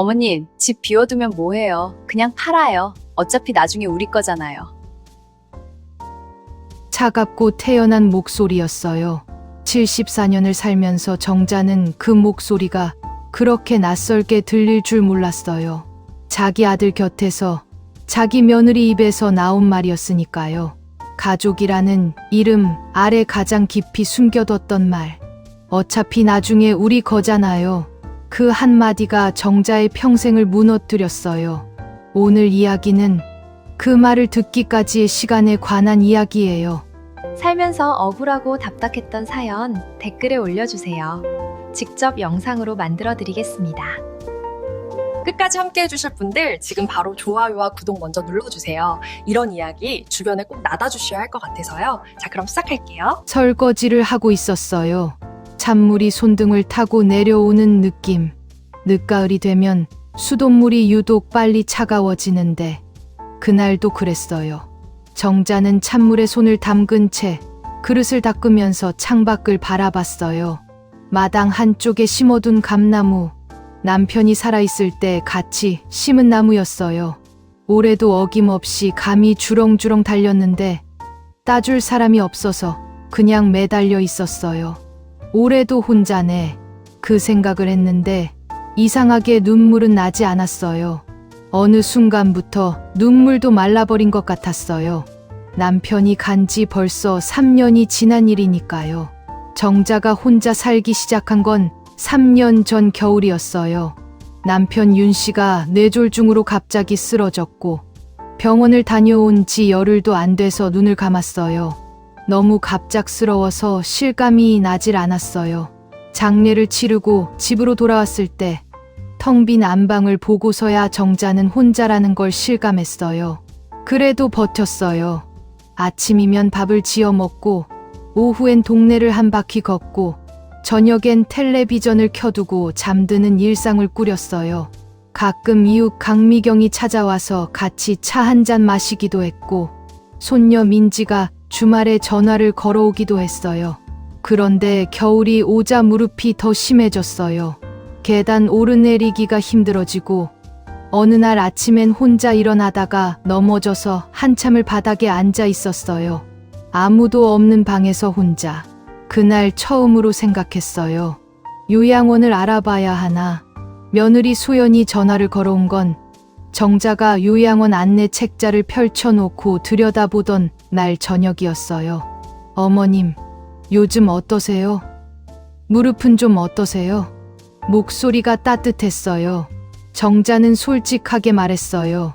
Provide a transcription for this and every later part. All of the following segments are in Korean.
어머님, 집 비워두면 뭐해요? 그냥 팔아요. 어차피 나중에 우리 거잖아요. 차갑고 태연한 목소리였어요. 74년을 살면서 정자는 그 목소리가 그렇게 낯설게 들릴 줄 몰랐어요. 자기 아들 곁에서 자기 며느리 입에서 나온 말이었으니까요. 가족이라는 이름 아래 가장 깊이 숨겨뒀던 말. 어차피 나중에 우리 거잖아요. 그 한마디가 정자의 평생을 무너뜨렸어요. 오늘 이야기는 그 말을 듣기까지의 시간에 관한 이야기예요. 살면서 억울하고 답답했던 사연 댓글에 올려주세요. 직접 영상으로 만들어 드리겠습니다. 끝까지 함께 해주실 분들 지금 바로 좋아요와 구독 먼저 눌러주세요. 이런 이야기 주변에 꼭 나눠주셔야 할 것 같아서요. 자, 그럼 시작할게요. 설거지를 하고 있었어요. 찬물이 손등을 타고 내려오는 느낌. 늦가을이 되면 수돗물이 유독 빨리 차가워지는데 그날도 그랬어요. 정자는 찬물에 손을 담근 채 그릇을 닦으면서 창밖을 바라봤어요. 마당 한쪽에 심어둔 감나무. 남편이 살아있을 때 같이 심은 나무였어요. 올해도 어김없이 감이 주렁주렁 달렸는데 따줄 사람이 없어서 그냥 매달려 있었어요. 올해도 혼자네. 그 생각을 했는데 이상하게 눈물은 나지 않았어요. 어느 순간부터 눈물도 말라버린 것 같았어요. 남편이 간지 벌써 3년이 지난 일이니까요. 정자가 혼자 살기 시작한 건 3년 전 겨울이었어요. 남편 윤 씨가 뇌졸중으로 갑자기 쓰러졌고 병원을 다녀온 지 열흘도 안 돼서 눈을 감았어요. 너무 갑작스러워서 실감이 나질 않았어요. 장례를 치르고 집으로 돌아왔을 때 텅 빈 안방을 보고서야 정자는 혼자라는 걸 실감했어요. 그래도 버텼어요. 아침이면 밥을 지어 먹고 오후엔 동네를 한 바퀴 걷고 저녁엔 텔레비전을 켜두고 잠드는 일상을 꾸렸어요. 가끔 이웃 강미경이 찾아와서 같이 차 한 잔 마시기도 했고 손녀 민지가 주말에 전화를 걸어오기도 했어요. 그런데 겨울이 오자 무릎이 더 심해졌어요. 계단 오르내리기가 힘들어지고 어느 날 아침엔 혼자 일어나다가 넘어져서 한참을 바닥에 앉아 있었어요. 아무도 없는 방에서 혼자. 그날 처음으로 생각했어요. 요양원을 알아봐야 하나. 며느리 소연이 전화를 걸어온 건 정자가 요양원 안내 책자를 펼쳐놓고 들여다보던 날 저녁이었어요. 어머님, 요즘 어떠세요? 무릎은 좀 어떠세요? 목소리가 따뜻했어요. 정자는 솔직하게 말했어요.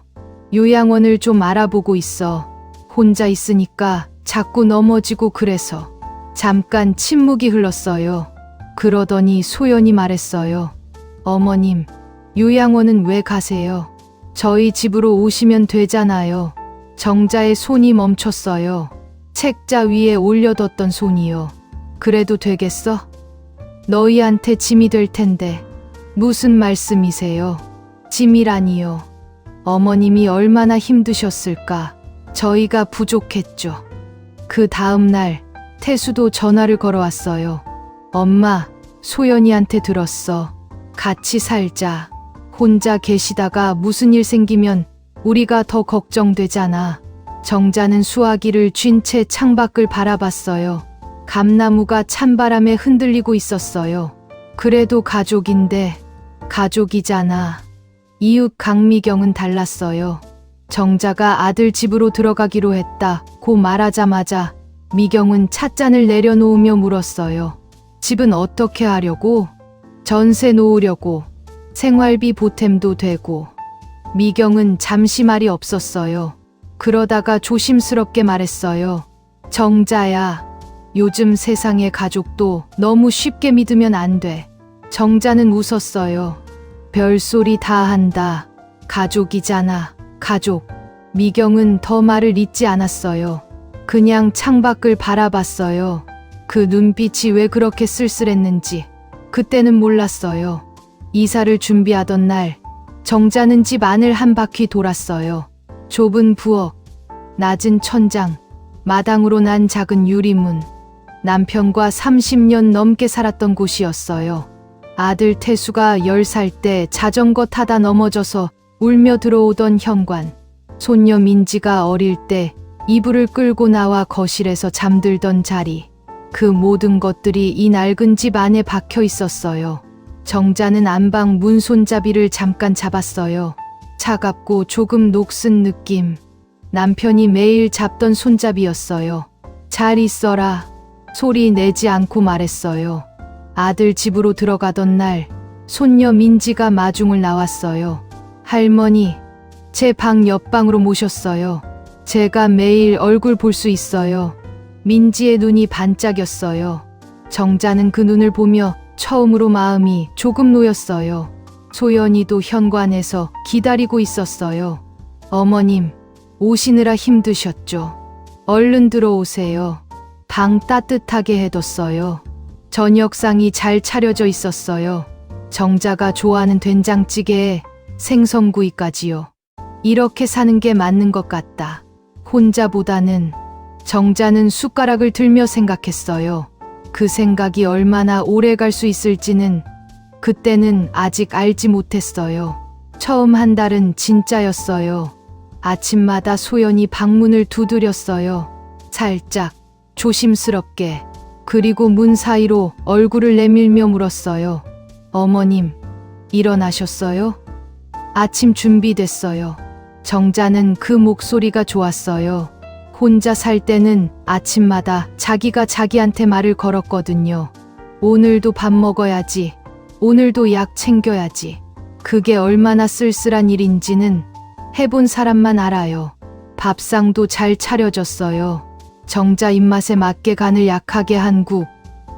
요양원을 좀 알아보고 있어. 혼자 있으니까 자꾸 넘어지고 그래서. 잠깐 침묵이 흘렀어요. 그러더니 소연이 말했어요. 어머님, 요양원은 왜 가세요? 저희 집으로 오시면 되잖아요. 정자의 손이 멈췄어요. 책자 위에 올려뒀던 손이요. 그래도 되겠어? 너희한테 짐이 될 텐데. 무슨 말씀이세요? 짐이라니요. 어머님이 얼마나 힘드셨을까. 저희가 부족했죠. 그 다음 날 태수도 전화를 걸어왔어요. 엄마, 소연이한테 들었어. 같이 살자. 혼자 계시다가 무슨 일 생기면 우리가 더 걱정되잖아. 정자는 수화기를 쥔 채 창밖을 바라봤어요. 감나무가 찬바람에 흔들리고 있었어요. 그래도 가족인데, 가족이잖아. 이웃 강미경은 달랐어요. 정자가 아들 집으로 들어가기로 했다고 말하자마자 미경은 찻잔을 내려놓으며 물었어요. 집은 어떻게 하려고? 전세 놓으려고. 생활비 보탬도 되고. 미경은 잠시 말이 없었어요. 그러다가 조심스럽게 말했어요. 정자야, 요즘 세상의 가족도 너무 쉽게 믿으면 안 돼. 정자는 웃었어요. 별소리 다 한다. 가족이잖아, 가족. 미경은 더 말을 잇지 않았어요. 그냥 창밖을 바라봤어요. 그 눈빛이 왜 그렇게 쓸쓸했는지 그때는 몰랐어요. 이사를 준비하던 날 정자는 집 안을 한 바퀴 돌았어요. 좁은 부엌, 낮은 천장, 마당으로 난 작은 유리문. 남편과 30년 넘게 살았던 곳이었어요. 아들 태수가 10살 때 자전거 타다 넘어져서 울며 들어오던 현관. 손녀 민지가 어릴 때 이불을 끌고 나와 거실에서 잠들던 자리. 그 모든 것들이 이 낡은 집 안에 박혀 있었어요. 정자는 안방 문 손잡이를 잠깐 잡았어요. 차갑고 조금 녹슨 느낌. 남편이 매일 잡던 손잡이였어요. 잘 있어라. 소리 내지 않고 말했어요. 아들 집으로 들어가던 날 손녀 민지가 마중을 나왔어요. 할머니, 제 방 옆방으로 모셨어요. 제가 매일 얼굴 볼 수 있어요. 민지의 눈이 반짝였어요. 정자는 그 눈을 보며 처음으로 마음이 조금 놓였어요. 소연이도 현관에서 기다리고 있었어요. 어머님, 오시느라 힘드셨죠? 얼른 들어오세요. 방 따뜻하게 해뒀어요. 저녁상이 잘 차려져 있었어요. 정자가 좋아하는 된장찌개에 생선구이까지요. 이렇게 사는 게 맞는 것 같다. 혼자보다는. 정자는 숟가락을 들며 생각했어요. 그 생각이 얼마나 오래 갈 수 있을지는 그때는 아직 알지 못했어요. 처음 한 달은 진짜였어요. 아침마다 소연이 방문을 두드렸어요. 살짝, 조심스럽게. 그리고 문 사이로 얼굴을 내밀며 물었어요. 어머님, 일어나셨어요? 아침 준비됐어요. 정자는 그 목소리가 좋았어요. 혼자 살 때는 아침마다 자기가 자기한테 말을 걸었거든요. 오늘도 밥 먹어야지. 오늘도 약 챙겨야지. 그게 얼마나 쓸쓸한 일인지는 해본 사람만 알아요. 밥상도 잘 차려졌어요. 정자 입맛에 맞게 간을 약하게 한 국,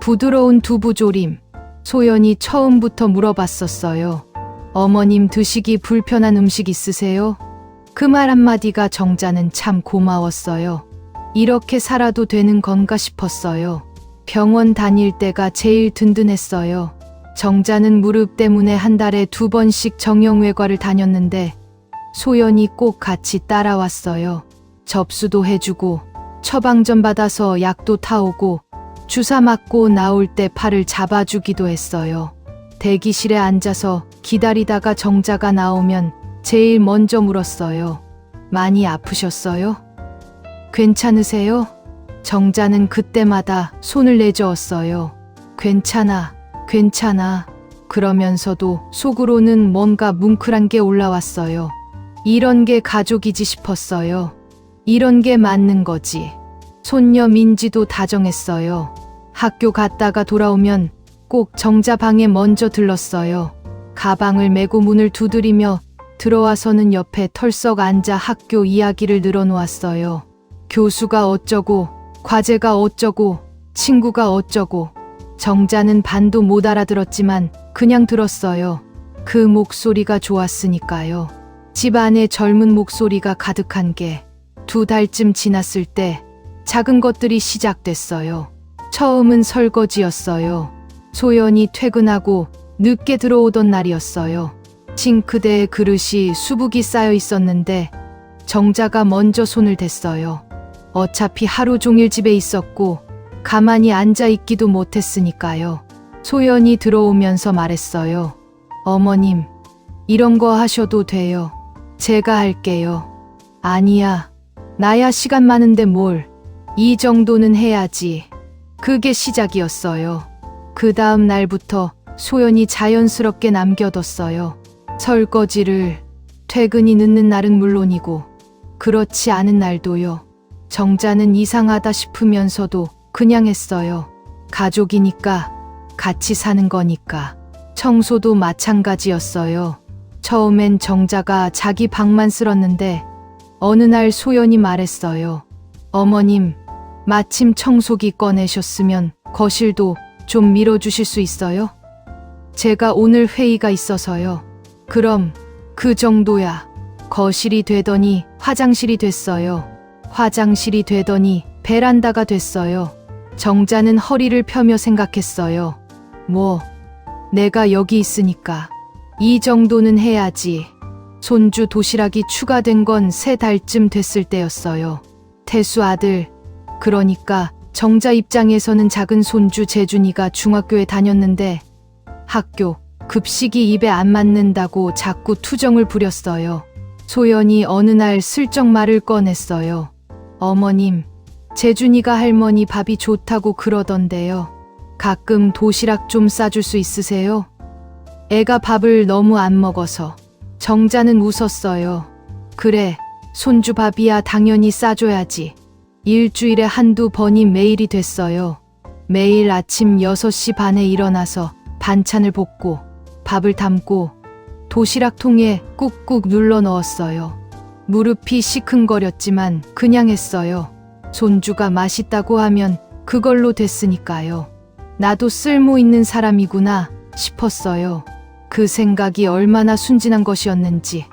부드러운 두부조림. 소연이 처음부터 물어봤었어요. 어머님 드시기 불편한 음식 있으세요? 그 말 한마디가 정자는 참 고마웠어요. 이렇게 살아도 되는 건가 싶었어요. 병원 다닐 때가 제일 든든했어요. 정자는 무릎 때문에 한 달에 2번씩 정형외과를 다녔는데 소연이 꼭 같이 따라왔어요. 접수도 해주고 처방전 받아서 약도 타오고 주사 맞고 나올 때 팔을 잡아주기도 했어요. 대기실에 앉아서 기다리다가 정자가 나오면 제일 먼저 물었어요. 많이 아프셨어요? 괜찮으세요? 정자는 그때마다 손을 내저었어요. 괜찮아, 괜찮아. 그러면서도 속으로는 뭔가 뭉클한 게 올라왔어요. 이런 게 가족이지 싶었어요. 이런 게 맞는 거지. 손녀 민지도 다정했어요. 학교 갔다가 돌아오면 꼭 정자 방에 먼저 들렀어요. 가방을 메고 문을 두드리며 들어와서는 옆에 털썩 앉아 학교 이야기를 늘어놓았어요. 교수가 어쩌고, 과제가 어쩌고, 친구가 어쩌고. 정자는 반도 못 알아들었지만 그냥 들었어요. 그 목소리가 좋았으니까요. 집 안에 젊은 목소리가 가득한 게 2달쯤 지났을 때 작은 것들이 시작됐어요. 처음은 설거지였어요. 소연이 퇴근하고 늦게 들어오던 날이었어요. 싱크대에 그릇이 수북이 쌓여 있었는데 정자가 먼저 손을 댔어요. 어차피 하루 종일 집에 있었고 가만히 앉아 있기도 못했으니까요. 소연이 들어오면서 말했어요. 어머님, 이런 거 하셔도 돼요. 제가 할게요. 아니야, 나야 시간 많은데 뭘. 이 정도는 해야지. 그게 시작이었어요. 그 다음 날부터 소연이 자연스럽게 남겨뒀어요. 설거지를. 퇴근이 늦는 날은 물론이고 그렇지 않은 날도요. 정자는 이상하다 싶으면서도 그냥 했어요. 가족이니까, 같이 사는 거니까. 청소도 마찬가지였어요. 처음엔 정자가 자기 방만 쓸었는데 어느 날 소연이 말했어요. 어머님, 마침 청소기 꺼내셨으면 거실도 좀 밀어주실 수 있어요? 제가 오늘 회의가 있어서요. 그럼 그 정도야. 거실이 되더니 화장실이 됐어요. 화장실이 되더니 베란다가 됐어요. 정자는 허리를 펴며 생각했어요. 뭐, 내가 여기 있으니까 이 정도는 해야지. 손주 도시락이 추가된 건 3달쯤 됐을 때였어요. 태수 아들, 그러니까 정자 입장에서는 작은 손주 재준이가 중학교에 다녔는데 학교, 급식이 입에 안 맞는다고 자꾸 투정을 부렸어요. 소연이 어느 날 슬쩍 말을 꺼냈어요. 어머님, 재준이가 할머니 밥이 좋다고 그러던데요. 가끔 도시락 좀 싸줄 수 있으세요? 애가 밥을 너무 안 먹어서. 정자는 웃었어요. 그래, 손주 밥이야 당연히 싸줘야지. 일주일에 한두 번이 매일이 됐어요. 매일 아침 6시 반에 일어나서 반찬을 볶고 밥을 담고 도시락 통에 꾹꾹 눌러 넣었어요. 무릎이 시큰거렸지만 그냥 했어요. 손주가 맛있다고 하면 그걸로 됐으니까요. 나도 쓸모 있는 사람이구나 싶었어요. 그 생각이 얼마나 순진한 것이었는지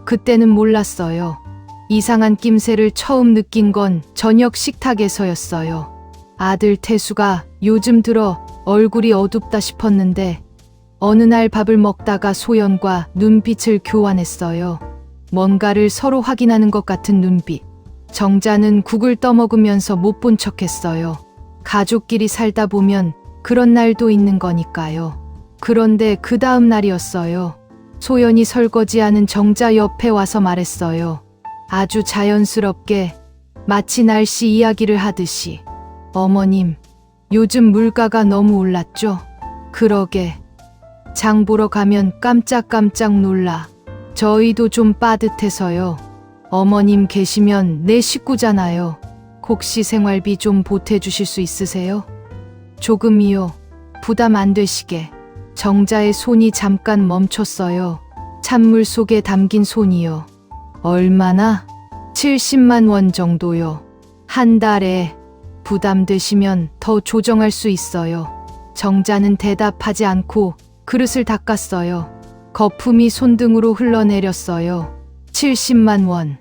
그때는 몰랐어요. 이상한 낌새를 처음 느낀 건 저녁 식탁에서였어요. 아들 태수가 요즘 들어 얼굴이 어둡다 싶었는데 어느 날 밥을 먹다가 소연과 눈빛을 교환했어요. 뭔가를 서로 확인하는 것 같은 눈빛. 정자는 국을 떠먹으면서 못 본 척했어요. 가족끼리 살다 보면 그런 날도 있는 거니까요. 그런데 그 다음 날이었어요. 소연이 설거지하는 정자 옆에 와서 말했어요. 아주 자연스럽게 마치 날씨 이야기를 하듯이. 어머님, 요즘 물가가 너무 올랐죠? 그러게. 장 보러 가면 깜짝깜짝 놀라. 저희도 좀 빠듯해서요. 어머님 계시면 내 식구잖아요. 혹시 생활비 좀 보태주실 수 있으세요? 조금이요. 부담 안 되시게. 정자의 손이 잠깐 멈췄어요. 찬물 속에 담긴 손이요. 얼마나? 70만 원 정도요. 한 달에. 부담되시면 더 조정할 수 있어요. 정자는 대답하지 않고 그릇을 닦았어요. 거품이 손등으로 흘러내렸어요. 70만 원.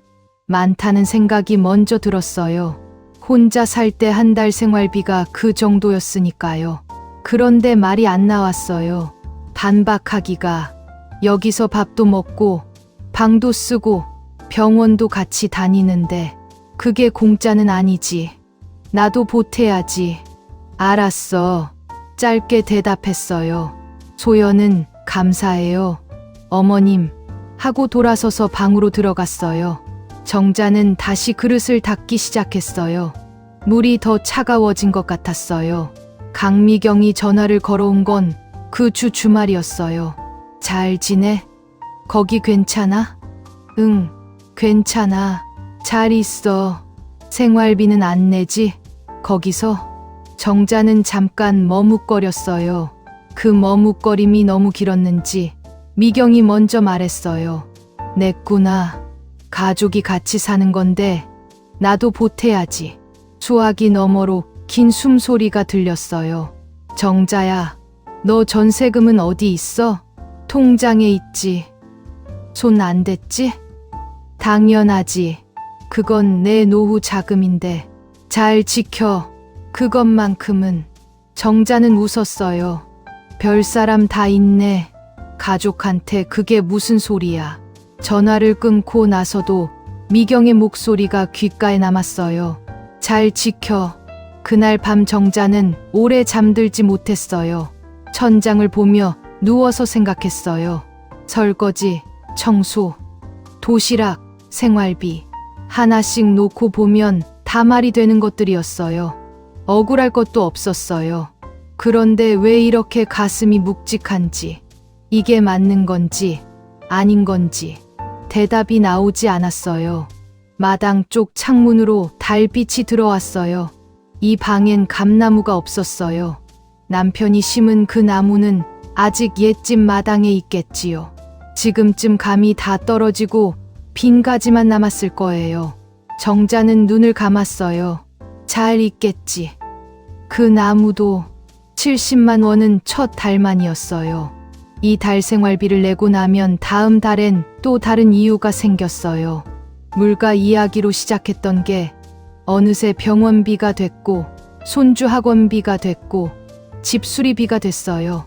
많다는 생각이 먼저 들었어요. 혼자 살 때 한 달 생활비가 그 정도였으니까요. 그런데 말이 안 나왔어요. 반박하기가. 여기서 밥도 먹고 방도 쓰고 병원도 같이 다니는데 그게 공짜는 아니지. 나도 보태야지. 알았어. 짧게 대답했어요. 소연은 감사해요. 어머님. 하고 돌아서서 방으로 들어갔어요. 정자는 다시 그릇을 닦기 시작했어요. 물이 더 차가워진 것 같았어요. 강미경이 전화를 걸어온 건 그 주말이었어요. 잘 지내? 거기 괜찮아? 응, 괜찮아. 잘 있어. 생활비는 안 내지? 거기서? 정자는 잠깐 머뭇거렸어요. 그 머뭇거림이 너무 길었는지 미경이 먼저 말했어요. 냈구나. 가족이 같이 사는 건데 나도 보태야지. 수화기 너머로 긴 숨소리가 들렸어요. 정자야, 너 전세금은 어디 있어? 통장에 있지. 손 안 댔지? 당연하지. 그건 내 노후 자금인데 잘 지켜. 그것만큼은. 정자는 웃었어요. 별사람 다 있네. 가족한테 그게 무슨 소리야. 전화를 끊고 나서도 미경의 목소리가 귓가에 남았어요. 잘 지켜. 그날 밤 정자는 오래 잠들지 못했어요. 천장을 보며 누워서 생각했어요. 설거지, 청소, 도시락, 생활비. 하나씩 놓고 보면 다 말이 되는 것들이었어요. 억울할 것도 없었어요. 그런데 왜 이렇게 가슴이 묵직한지, 이게 맞는 건지 아닌 건지 대답이 나오지 않았어요. 마당 쪽 창문으로 달빛이 들어왔어요. 이 방엔 감나무가 없었어요. 남편이 심은 그 나무는 아직 옛집 마당에 있겠지요. 지금쯤 감이 다 떨어지고 빈 가지만 남았을 거예요. 정자는 눈을 감았어요. 잘 있겠지. 그 나무도 70만 원은 첫 달만이었어요. 이 달 생활비를 내고 나면 다음 달엔 또 다른 이유가 생겼어요. 물가 이야기로 시작했던 게 어느새 병원비가 됐고 손주 학원비가 됐고 집 수리비가 됐어요.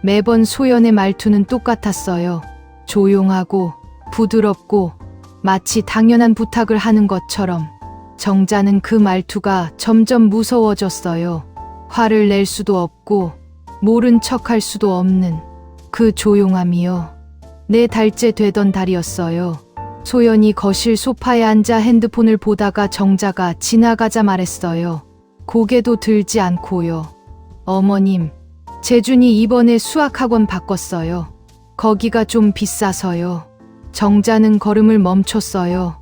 매번 소연의 말투는 똑같았어요. 조용하고 부드럽고 마치 당연한 부탁을 하는 것처럼. 정자는 그 말투가 점점 무서워졌어요. 화를 낼 수도 없고 모른 척할 수도 없는. 그 조용함이요. 4달째 되던 달이었어요. 소연이 거실 소파에 앉아 핸드폰을 보다가 정자가 지나가자 말했어요. 고개도 들지 않고요. 어머님, 재준이 이번에 수학학원 바꿨어요. 거기가 좀 비싸서요. 정자는 걸음을 멈췄어요.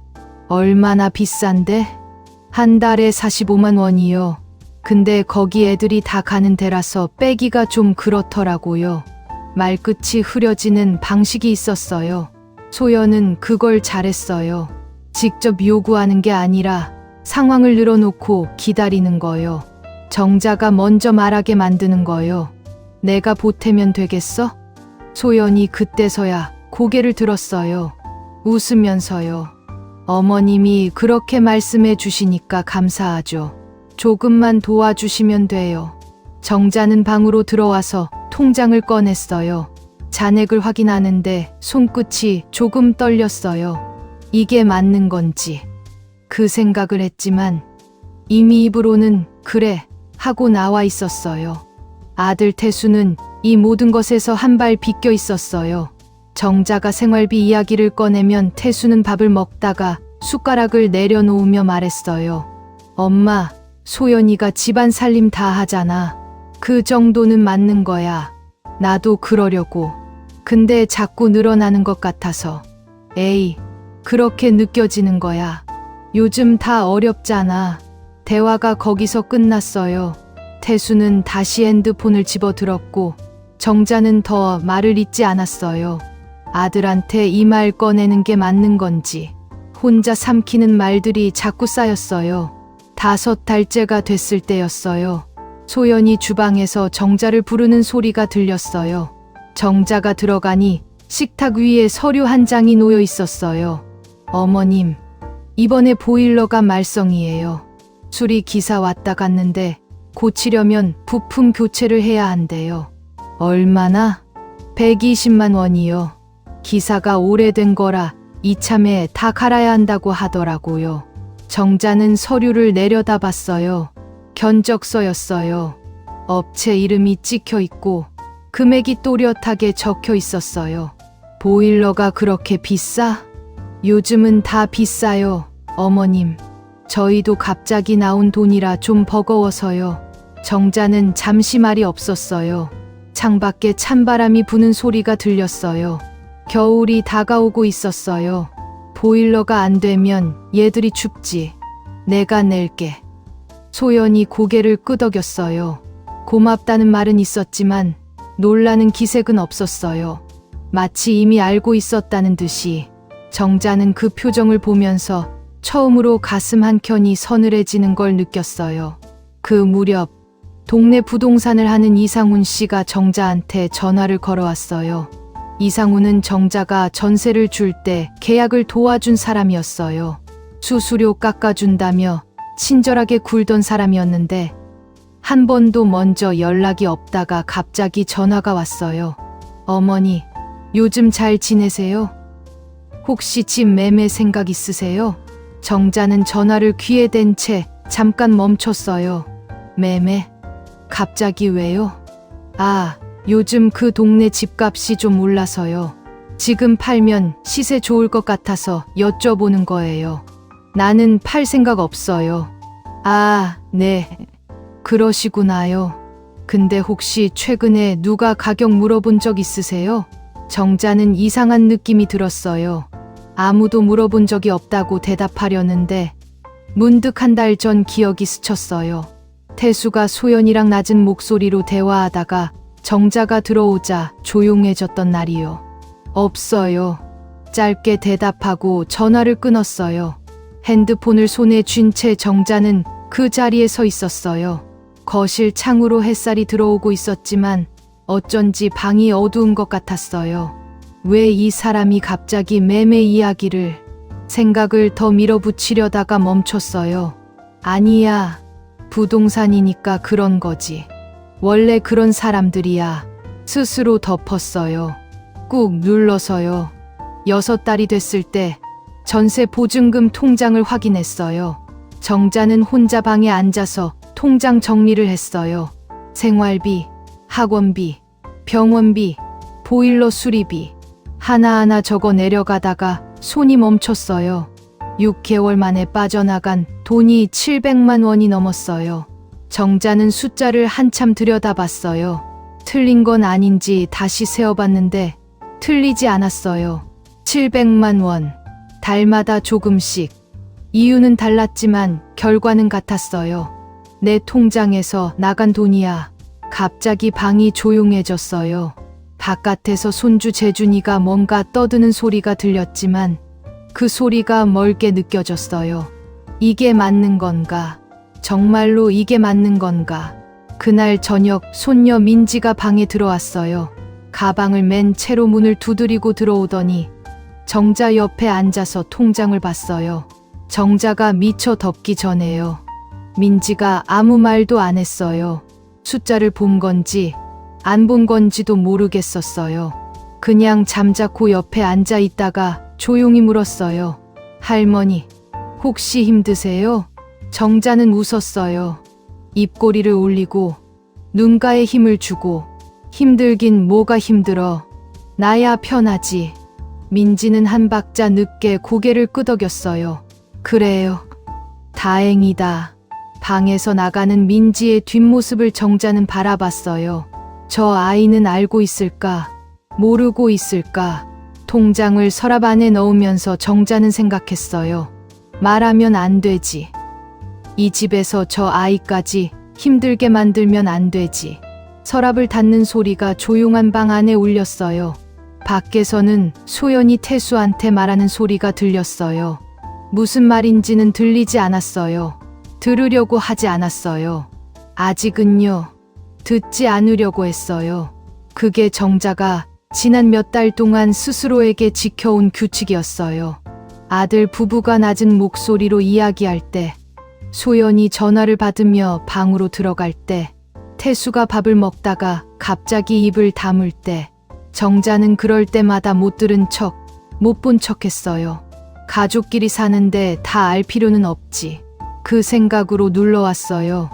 얼마나 비싼데? 한 달에 45만 원이요. 근데 거기 애들이 다 가는 데라서 빼기가 좀 그렇더라고요. 말끝이 흐려지는 방식이 있었어요. 소연은 그걸 잘했어요. 직접 요구하는 게 아니라 상황을 늘어놓고 기다리는 거요. 정자가 먼저 말하게 만드는 거요. 내가 보태면 되겠어? 소연이 그때서야 고개를 들었어요. 웃으면서요. 어머님이 그렇게 말씀해 주시니까 감사하죠. 조금만 도와주시면 돼요. 정자는 방으로 들어와서 통장을 꺼냈어요. 잔액을 확인하는데 손끝이 조금 떨렸어요. 이게 맞는 건지. 그 생각을 했지만 이미 입으로는 그래 하고 나와 있었어요. 아들 태수는 이 모든 것에서 한 발 비껴 있었어요. 정자가 생활비 이야기를 꺼내면 태수는 밥을 먹다가 숟가락을 내려놓으며 말했어요. 엄마, 소연이가 집안 살림 다 하잖아. 그 정도는 맞는 거야. 나도 그러려고. 근데 자꾸 늘어나는 것 같아서. 에이, 그렇게 느껴지는 거야. 요즘 다 어렵잖아. 대화가 거기서 끝났어요. 태수는 다시 핸드폰을 집어들었고 정자는 더 말을 잇지 않았어요. 아들한테 이 말 꺼내는 게 맞는 건지 혼자 삼키는 말들이 자꾸 쌓였어요. 5달째가 됐을 때였어요. 소연이 주방에서 정자를 부르는 소리가 들렸어요. 정자가 들어가니 식탁 위에 서류 한 장이 놓여 있었어요. 어머님, 이번에 보일러가 말썽이에요. 수리 기사 왔다 갔는데 고치려면 부품 교체를 해야 한대요. 얼마나? 120만 원이요. 기사가 오래된 거라 이참에 다 갈아야 한다고 하더라고요. 정자는 서류를 내려다봤어요. 견적서였어요. 업체 이름이 찍혀 있고 금액이 또렷하게 적혀 있었어요. 보일러가 그렇게 비싸? 요즘은 다 비싸요, 어머님. 저희도 갑자기 나온 돈이라 좀 버거워서요. 정자는 잠시 말이 없었어요. 창밖에 찬바람이 부는 소리가 들렸어요. 겨울이 다가오고 있었어요. 보일러가 안 되면 얘들이 춥지. 내가 낼게. 소연이 고개를 끄덕였어요. 고맙다는 말은 있었지만 놀라는 기색은 없었어요. 마치 이미 알고 있었다는 듯이. 정자는 그 표정을 보면서 처음으로 가슴 한켠이 서늘해지는 걸 느꼈어요. 그 무렵 동네 부동산을 하는 이상훈 씨가 정자한테 전화를 걸어왔어요. 이상훈은 정자가 전세를 줄 때 계약을 도와준 사람이었어요. 수수료 깎아준다며 친절하게 굴던 사람이었는데 한 번도 먼저 연락이 없다가 갑자기 전화가 왔어요. 어머니, 요즘 잘 지내세요? 혹시 집 매매 생각 있으세요? 정자는 전화를 귀에 댄 채 잠깐 멈췄어요. 매매? 갑자기 왜요? 아, 요즘 그 동네 집값이 좀 올라서요. 지금 팔면 시세 좋을 것 같아서 여쭤보는 거예요. 나는 팔 생각 없어요. 아, 네. 그러시구나요. 근데 혹시 최근에 누가 가격 물어본 적 있으세요? 정자는 이상한 느낌이 들었어요. 아무도 물어본 적이 없다고 대답하려는데 문득 한 달 전 기억이 스쳤어요. 태수가 소연이랑 낮은 목소리로 대화하다가 정자가 들어오자 조용해졌던 날이요. 없어요. 짧게 대답하고 전화를 끊었어요. 핸드폰을 손에 쥔 채 정자는 그 자리에 서 있었어요. 거실 창으로 햇살이 들어오고 있었지만 어쩐지 방이 어두운 것 같았어요. 왜 이 사람이 갑자기 매매 이야기를? 생각을 더 밀어붙이려다가 멈췄어요. 아니야. 부동산이니까 그런 거지. 원래 그런 사람들이야. 스스로 덮었어요. 꾹 눌러서요. 6달이 됐을 때 전세 보증금 통장을 확인했어요. 정자는 혼자 방에 앉아서 통장 정리를 했어요. 생활비, 학원비, 병원비, 보일러 수리비 하나하나 적어 내려가다가 손이 멈췄어요. 6개월 만에 빠져나간 돈이 700만 원이 넘었어요. 정자는 숫자를 한참 들여다봤어요. 틀린 건 아닌지 다시 세어봤는데 틀리지 않았어요. 700만 원. 달마다 조금씩. 이유는 달랐지만 결과는 같았어요. 내 통장에서 나간 돈이야. 갑자기 방이 조용해졌어요. 바깥에서 손주 재준이가 뭔가 떠드는 소리가 들렸지만 그 소리가 멀게 느껴졌어요. 이게 맞는 건가? 정말로 이게 맞는 건가? 그날 저녁 손녀 민지가 방에 들어왔어요. 가방을 맨 채로 문을 두드리고 들어오더니 정자 옆에 앉아서 통장을 봤어요. 정자가 미처 덮기 전에요. 민지가 아무 말도 안 했어요. 숫자를 본 건지 안 본 건지도 모르겠었어요. 그냥 잠자코 옆에 앉아 있다가 조용히 물었어요. 할머니, 혹시 힘드세요? 정자는 웃었어요. 입꼬리를 올리고 눈가에 힘을 주고 힘들긴 뭐가 힘들어. 나야 편하지. 민지는 한 박자 늦게 고개를 끄덕였어요. 그래요. 다행이다. 방에서 나가는 민지의 뒷모습을 정자는 바라봤어요. 저 아이는 알고 있을까? 모르고 있을까? 통장을 서랍 안에 넣으면서 정자는 생각했어요. 말하면 안 되지. 이 집에서 저 아이까지 힘들게 만들면 안 되지. 서랍을 닫는 소리가 조용한 방 안에 울렸어요. 밖에서는 소연이 태수한테 말하는 소리가 들렸어요. 무슨 말인지는 들리지 않았어요. 들으려고 하지 않았어요. 아직은요. 듣지 않으려고 했어요. 그게 정자가 지난 몇 달 동안 스스로에게 지켜온 규칙이었어요. 아들 부부가 낮은 목소리로 이야기할 때, 소연이 전화를 받으며 방으로 들어갈 때, 태수가 밥을 먹다가 갑자기 입을 다물 때, 정자는 그럴 때마다 못 들은 척, 못 본 척 했어요. 가족끼리 사는데 다 알 필요는 없지. 그 생각으로 눌러왔어요.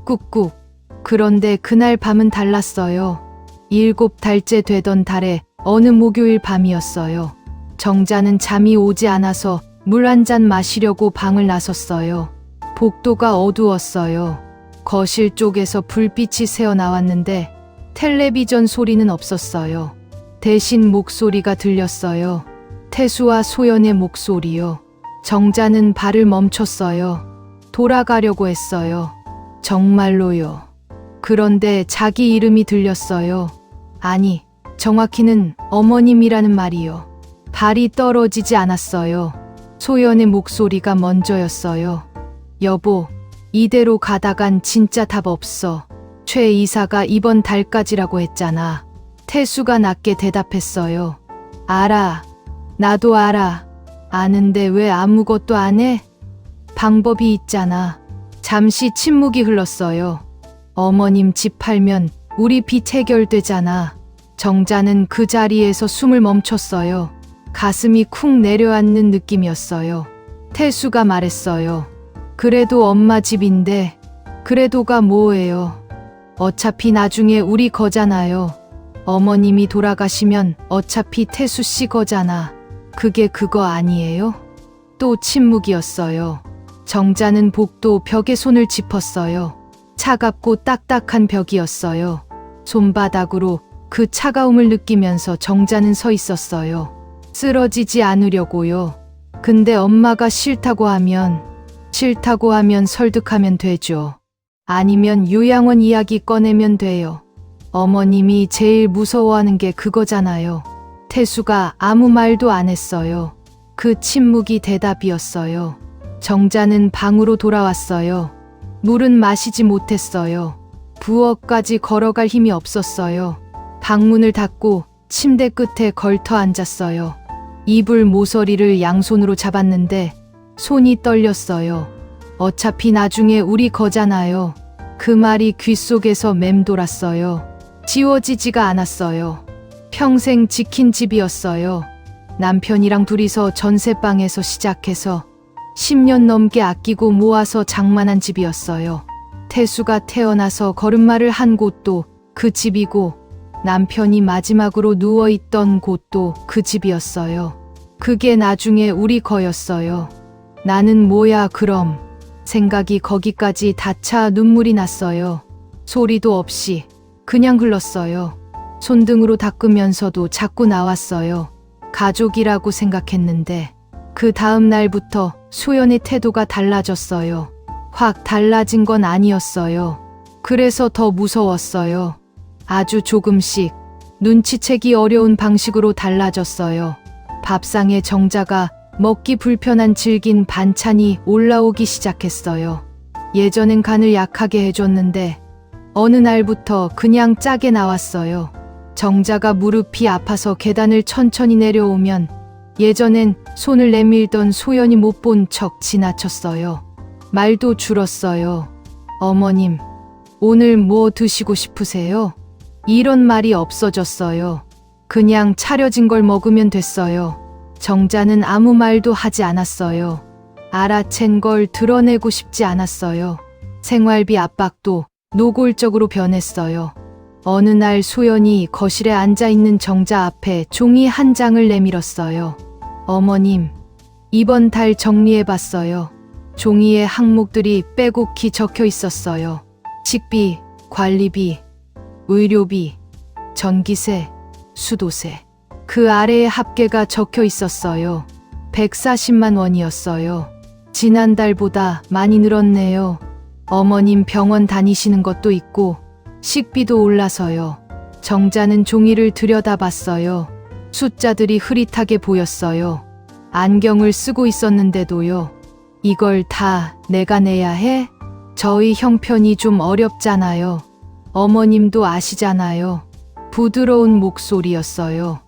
꾹꾹. 그런데 그날 밤은 달랐어요. 7달째 되던 달에 어느 목요일 밤이었어요. 정자는 잠이 오지 않아서 물 한 잔 마시려고 방을 나섰어요. 복도가 어두웠어요. 거실 쪽에서 불빛이 새어나왔는데 텔레비전 소리는 없었어요. 대신 목소리가 들렸어요. 태수와 소연의 목소리요. 정자는 발을 멈췄어요. 돌아가려고 했어요. 정말로요. 그런데 자기 이름이 들렸어요. 아니, 정확히는 어머님이라는 말이요. 발이 떨어지지 않았어요. 소연의 목소리가 먼저였어요. 여보, 이대로 가다간 진짜 답 없어. 최 이사가 이번 달까지라고 했잖아. 태수가 낮게 대답했어요. 알아. 나도 알아. 아는데 왜 아무것도 안 해? 방법이 있잖아. 잠시 침묵이 흘렀어요. 어머님 집 팔면 우리 빚 해결되잖아. 정자는 그 자리에서 숨을 멈췄어요. 가슴이 쿵 내려앉는 느낌이었어요. 태수가 말했어요. 그래도 엄마 집인데 그래도가 뭐예요? 어차피 나중에 우리 거잖아요. 어머님이 돌아가시면 어차피 태수 씨 거잖아. 그게 그거 아니에요? 또 침묵이었어요. 정자는 복도 벽에 손을 짚었어요. 차갑고 딱딱한 벽이었어요. 손바닥으로 그 차가움을 느끼면서 정자는 서 있었어요. 쓰러지지 않으려고요. 근데 엄마가 싫다고 하면 설득하면 되죠. 아니면 요양원 이야기 꺼내면 돼요. 어머님이 제일 무서워하는 게 그거잖아요. 태수가 아무 말도 안 했어요. 그 침묵이 대답이었어요. 정자는 방으로 돌아왔어요. 물은 마시지 못했어요. 부엌까지 걸어갈 힘이 없었어요. 방문을 닫고 침대 끝에 걸터 앉았어요. 이불 모서리를 양손으로 잡았는데 손이 떨렸어요. 어차피 나중에 우리 거잖아요. 그 말이 귓속에서 맴돌았어요. 지워지지가 않았어요. 평생 지킨 집이었어요. 남편이랑 둘이서 전세방에서 시작해서 10년 넘게 아끼고 모아서 장만한 집이었어요. 태수가 태어나서 걸음마를 한 곳도 그 집이고 남편이 마지막으로 누워있던 곳도 그 집이었어요. 그게 나중에 우리 거였어요. 나는 뭐야 그럼. 생각이 거기까지 닿자 눈물이 났어요. 소리도 없이 그냥 흘렀어요. 손등으로 닦으면서도 자꾸 나왔어요. 가족이라고 생각했는데 그 다음 날부터 소연의 태도가 달라졌어요. 확 달라진 건 아니었어요. 그래서 더 무서웠어요. 아주 조금씩 눈치채기 어려운 방식으로 달라졌어요. 밥상에 정자가 먹기 불편한 질긴 반찬이 올라오기 시작했어요. 예전엔 간을 약하게 해줬는데 어느 날부터 그냥 짜게 나왔어요. 정자가 무릎이 아파서 계단을 천천히 내려오면 예전엔 손을 내밀던 소연이 못 본 척 지나쳤어요. 말도 줄었어요. 어머님, 오늘 뭐 드시고 싶으세요? 이런 말이 없어졌어요. 그냥 차려진 걸 먹으면 됐어요. 정자는 아무 말도 하지 않았어요. 알아챈 걸 드러내고 싶지 않았어요. 생활비 압박도 노골적으로 변했어요. 어느 날 소연이 거실에 앉아있는 정자 앞에 종이 한 장을 내밀었어요. 어머님, 이번 달 정리해봤어요. 종이에 항목들이 빼곡히 적혀 있었어요. 식비, 관리비, 의료비, 전기세, 수도세. 그 아래에 합계가 적혀 있었어요. 140만 원이었어요. 지난달보다 많이 늘었네요. 어머님 병원 다니시는 것도 있고 식비도 올라서요. 정자는 종이를 들여다봤어요. 숫자들이 흐릿하게 보였어요. 안경을 쓰고 있었는데도요. 이걸 다 내가 내야 해? 저희 형편이 좀 어렵잖아요. 어머님도 아시잖아요. 부드러운 목소리였어요.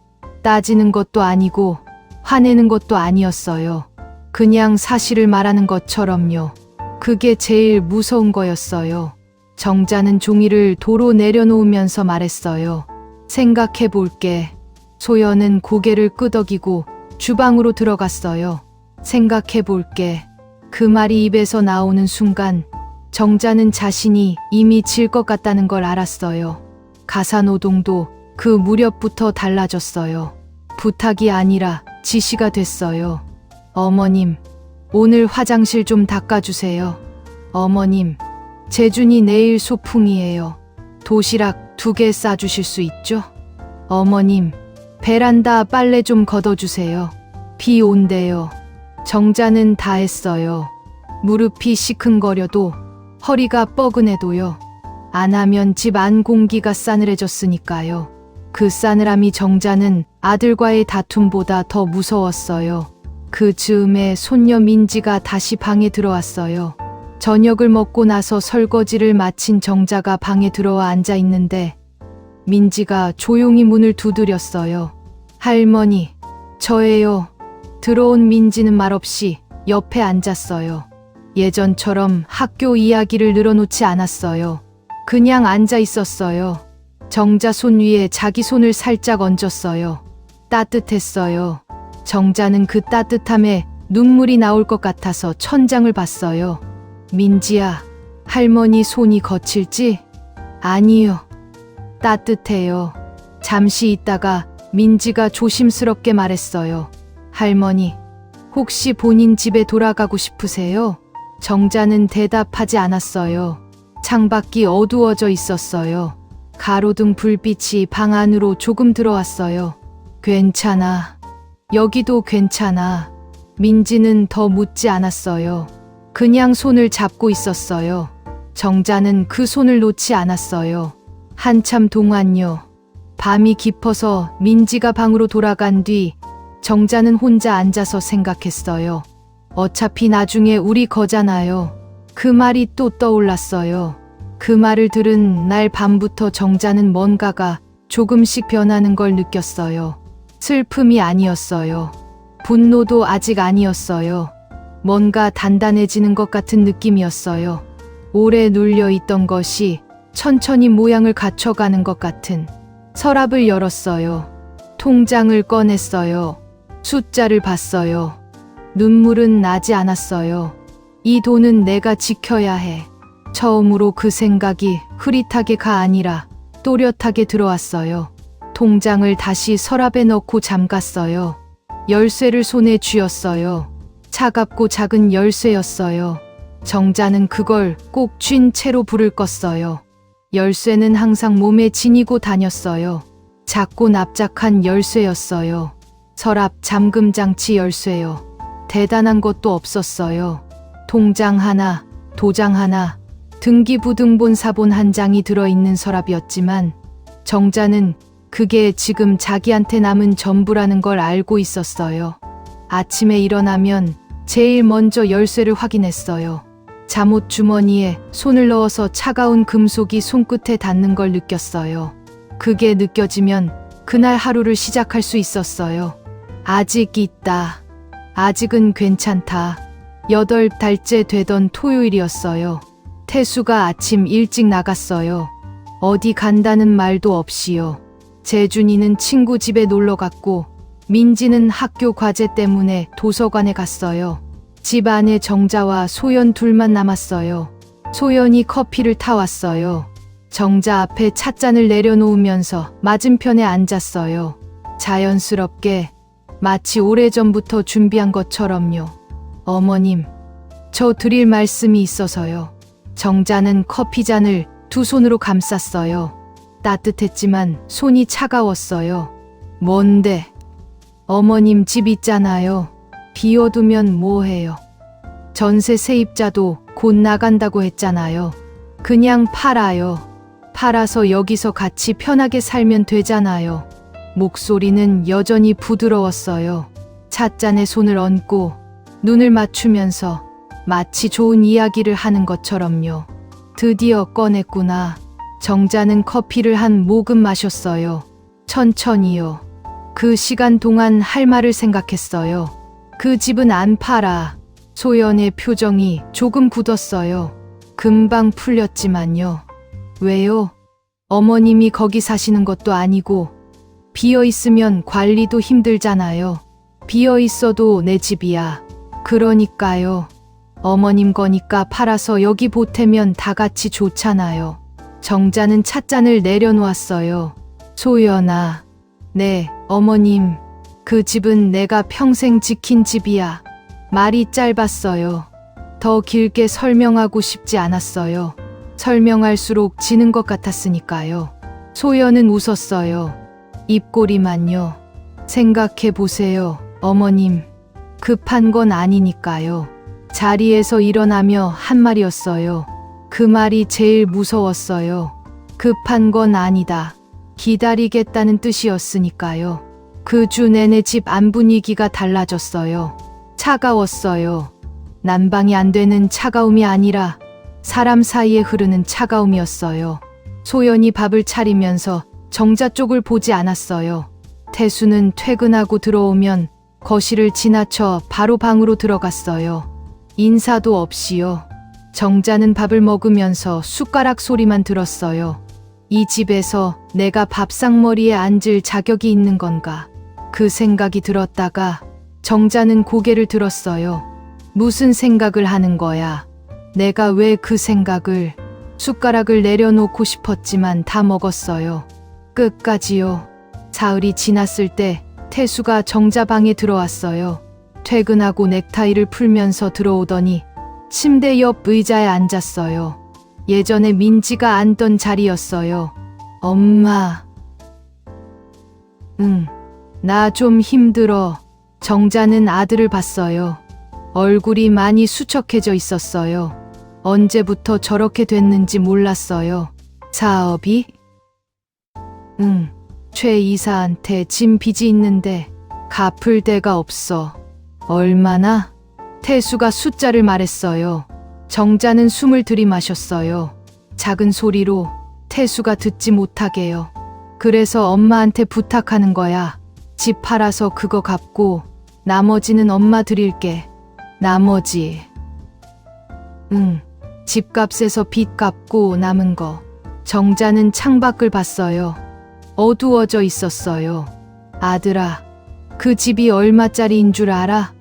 따지는 것도 아니고 화내는 것도 아니었어요. 그냥 사실을 말하는 것처럼요. 그게 제일 무서운 거였어요. 정자는 종이를 도로 내려놓으면서 말했어요. 생각해 볼게. 소연은 고개를 끄덕이고 주방으로 들어갔어요. 생각해 볼게. 그 말이 입에서 나오는 순간 정자는 자신이 이미 질 것 같다는 걸 알았어요. 가사노동도 그 무렵부터 달라졌어요. 부탁이 아니라 지시가 됐어요. 어머님, 오늘 화장실 좀 닦아주세요. 어머님, 재준이 내일 소풍이에요. 도시락 2개 싸주실 수 있죠? 어머님, 베란다 빨래 좀 걷어주세요. 비 온대요. 정자는 다 했어요. 무릎이 시큰거려도 허리가 뻐근해도요. 안 하면 집 안 공기가 싸늘해졌으니까요. 그 싸늘함이 정자는 아들과의 다툼보다 더 무서웠어요. 그 즈음에 손녀 민지가 다시 방에 들어왔어요. 저녁을 먹고 나서 설거지를 마친 정자가 방에 들어와 앉아 있는데 민지가 조용히 문을 두드렸어요. 할머니, 저예요. 들어온 민지는 말없이 옆에 앉았어요. 예전처럼 학교 이야기를 늘어놓지 않았어요. 그냥 앉아 있었어요. 정자 손 위에 자기 손을 살짝 얹었어요. 따뜻했어요. 정자는 그 따뜻함에 눈물이 나올 것 같아서 천장을 봤어요. 민지야, 할머니 손이 거칠지? 아니요. 따뜻해요. 잠시 있다가 민지가 조심스럽게 말했어요. 할머니, 혹시 본인 집에 돌아가고 싶으세요? 정자는 대답하지 않았어요. 창밖이 어두워져 있었어요. 가로등 불빛이 방 안으로 조금 들어왔어요. 괜찮아. 여기도 괜찮아. 민지는 더 묻지 않았어요. 그냥 손을 잡고 있었어요. 정자는 그 손을 놓지 않았어요. 한참 동안요. 밤이 깊어서 민지가 방으로 돌아간 뒤 정자는 혼자 앉아서 생각했어요. 어차피 나중에 우리 거잖아요. 그 말이 또 떠올랐어요. 그 말을 들은 날 밤부터 정자는 뭔가가 조금씩 변하는 걸 느꼈어요. 슬픔이 아니었어요. 분노도 아직 아니었어요. 뭔가 단단해지는 것 같은 느낌이었어요. 오래 눌려있던 것이 천천히 모양을 갖춰가는 것 같은. 서랍을 열었어요. 통장을 꺼냈어요. 숫자를 봤어요. 눈물은 나지 않았어요. 이 돈은 내가 지켜야 해. 처음으로 그 생각이 흐릿하게가 아니라 또렷하게 들어왔어요. 통장을 다시 서랍에 넣고 잠갔어요. 열쇠를 손에 쥐었어요. 차갑고 작은 열쇠였어요. 정자는 그걸 꼭 쥔 채로 불을 껐어요. 열쇠는 항상 몸에 지니고 다녔어요. 작고 납작한 열쇠였어요. 서랍 잠금 장치 열쇠요. 대단한 것도 없었어요. 통장 하나, 도장 하나, 등기부등본 사본 한 장이 들어있는 서랍이었지만 정자는 그게 지금 자기한테 남은 전부라는 걸 알고 있었어요. 아침에 일어나면 제일 먼저 열쇠를 확인했어요. 잠옷 주머니에 손을 넣어서 차가운 금속이 손끝에 닿는 걸 느꼈어요. 그게 느껴지면 그날 하루를 시작할 수 있었어요. 아직 있다. 아직은 괜찮다. 8달째 되던 토요일이었어요. 태수가 아침 일찍 나갔어요. 어디 간다는 말도 없이요. 재준이는 친구 집에 놀러 갔고 민지는 학교 과제 때문에 도서관에 갔어요. 집 안에 정자와 소연 둘만 남았어요. 소연이 커피를 타왔어요. 정자 앞에 찻잔을 내려놓으면서 맞은편에 앉았어요. 자연스럽게 마치 오래전부터 준비한 것처럼요. 어머님, 저 드릴 말씀이 있어서요. 정자는 커피잔을 두 손으로 감쌌어요. 따뜻했지만 손이 차가웠어요. 뭔데? 어머님 집 있잖아요. 비워두면 뭐해요? 전세 세입자도 곧 나간다고 했잖아요. 그냥 팔아요. 팔아서 여기서 같이 편하게 살면 되잖아요. 목소리는 여전히 부드러웠어요. 찻잔에 손을 얹고 눈을 맞추면서 마치 좋은 이야기를 하는 것처럼요. 드디어 꺼냈구나. 정자는 커피를 한 모금 마셨어요. 천천히요. 그 시간 동안 할 말을 생각했어요. 그 집은 안 팔아. 소연의 표정이 조금 굳었어요. 금방 풀렸지만요. 왜요? 어머님이 거기 사시는 것도 아니고 비어 있으면 관리도 힘들잖아요. 비어 있어도 내 집이야. 그러니까요. 어머님 거니까 팔아서 여기 보태면 다 같이 좋잖아요. 정자는 찻잔을 내려놓았어요. 소연아. 네, 어머님. 그 집은 내가 평생 지킨 집이야. 말이 짧았어요. 더 길게 설명하고 싶지 않았어요. 설명할수록 지는 것 같았으니까요. 소연은 웃었어요. 입꼬리만요. 생각해 보세요, 어머님. 급한 건 아니니까요. 자리에서 일어나며 한 말이었어요. 그 말이 제일 무서웠어요. 급한 건 아니다. 기다리겠다는 뜻이었으니까요. 그 주 내내 집 안 분위기가 달라졌어요. 차가웠어요. 난방이 안 되는 차가움이 아니라 사람 사이에 흐르는 차가움이었어요. 소연이 밥을 차리면서 정자 쪽을 보지 않았어요. 태수는 퇴근하고 들어오면 거실을 지나쳐 바로 방으로 들어갔어요. 인사도 없이요. 정자는 밥을 먹으면서 숟가락 소리만 들었어요. 이 집에서 내가 밥상머리에 앉을 자격이 있는 건가? 그 생각이 들었다가 정자는 고개를 들었어요. 무슨 생각을 하는 거야? 내가 왜 그 생각을... 숟가락을 내려놓고 싶었지만 다 먹었어요. 끝까지요. 사흘이 지났을 때 태수가 정자 방에 들어왔어요. 퇴근하고 넥타이를 풀면서 들어오더니 침대 옆 의자에 앉았어요. 예전에 민지가 앉던 자리였어요. 엄마. 응, 나 좀 힘들어. 정자는 아들을 봤어요. 얼굴이 많이 수척해져 있었어요. 언제부터 저렇게 됐는지 몰랐어요. 사업이? 응, 최 이사한테 진 빚이 있는데 갚을 데가 없어. 얼마나? 태수가 숫자를 말했어요. 정자는 숨을 들이마셨어요. 작은 소리로 태수가 듣지 못하게요. 그래서 엄마한테 부탁하는 거야. 집 팔아서 그거 갚고 나머지는 엄마 드릴게. 나머지. 응, 집값에서 빚 갚고 남은 거. 정자는 창밖을 봤어요. 어두워져 있었어요. 아들아, 그 집이 얼마짜리인 줄 알아?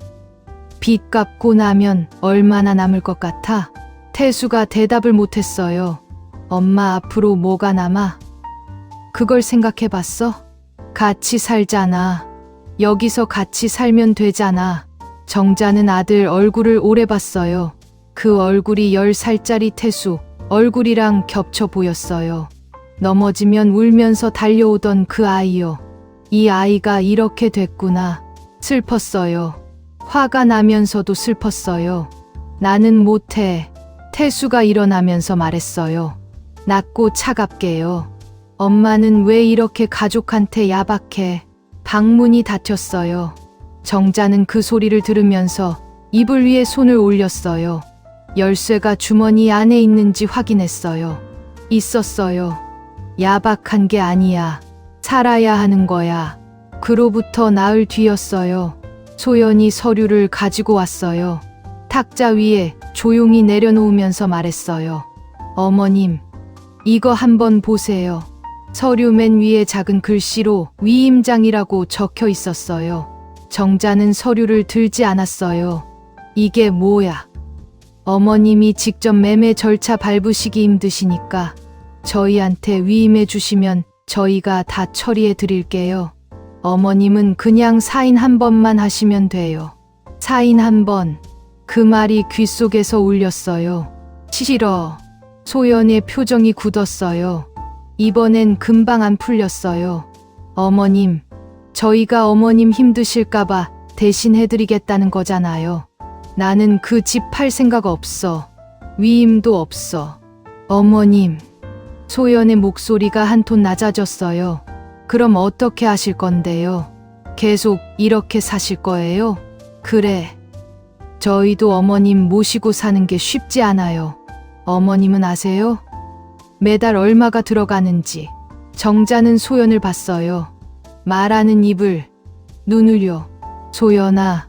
빚 갚고 나면 얼마나 남을 것 같아? 태수가 대답을 못했어요. 엄마 앞으로 뭐가 남아? 그걸 생각해 봤어? 같이 살잖아. 여기서 같이 살면 되잖아. 정자는 아들 얼굴을 오래 봤어요. 그 얼굴이 10살짜리 태수 얼굴이랑 겹쳐 보였어요. 넘어지면 울면서 달려오던 그 아이요. 이 아이가 이렇게 됐구나. 슬펐어요. 화가 나면서도 슬펐어요. 나는 못해. 태수가 일어나면서 말했어요. 낮고 차갑게요. 엄마는 왜 이렇게 가족한테 야박해? 방문이 닫혔어요. 정자는 그 소리를 들으면서 이불 위에 손을 올렸어요. 열쇠가 주머니 안에 있는지 확인했어요. 있었어요. 야박한 게 아니야. 살아야 하는 거야. 그로부터 나흘 뒤였어요. 소연이 서류를 가지고 왔어요. 탁자 위에 조용히 내려놓으면서 말했어요. 어머님, 이거 한번 보세요. 서류 맨 위에 작은 글씨로 위임장이라고 적혀 있었어요. 정자는 서류를 들지 않았어요. 이게 뭐야? 어머님이 직접 매매 절차 밟으시기 힘드시니까 저희한테 위임해 주시면 저희가 다 처리해 드릴게요. 어머님은 그냥 사인 한 번만 하시면 돼요. 사인 한 번. 그 말이 귓속에서 울렸어요. 싫어. 소연의 표정이 굳었어요. 이번엔 금방 안 풀렸어요. 어머님, 저희가 어머님 힘드실까봐 대신 해드리겠다는 거잖아요. 나는 그 집 팔 생각 없어. 위임도 없어. 어머님. 소연의 목소리가 한 톤 낮아졌어요. 그럼 어떻게 하실 건데요? 계속 이렇게 사실 거예요? 그래. 저희도 어머님 모시고 사는 게 쉽지 않아요. 어머님은 아세요? 매달 얼마가 들어가는지. 정자는 소연을 봤어요. 말하는 입을, 눈을요. 소연아,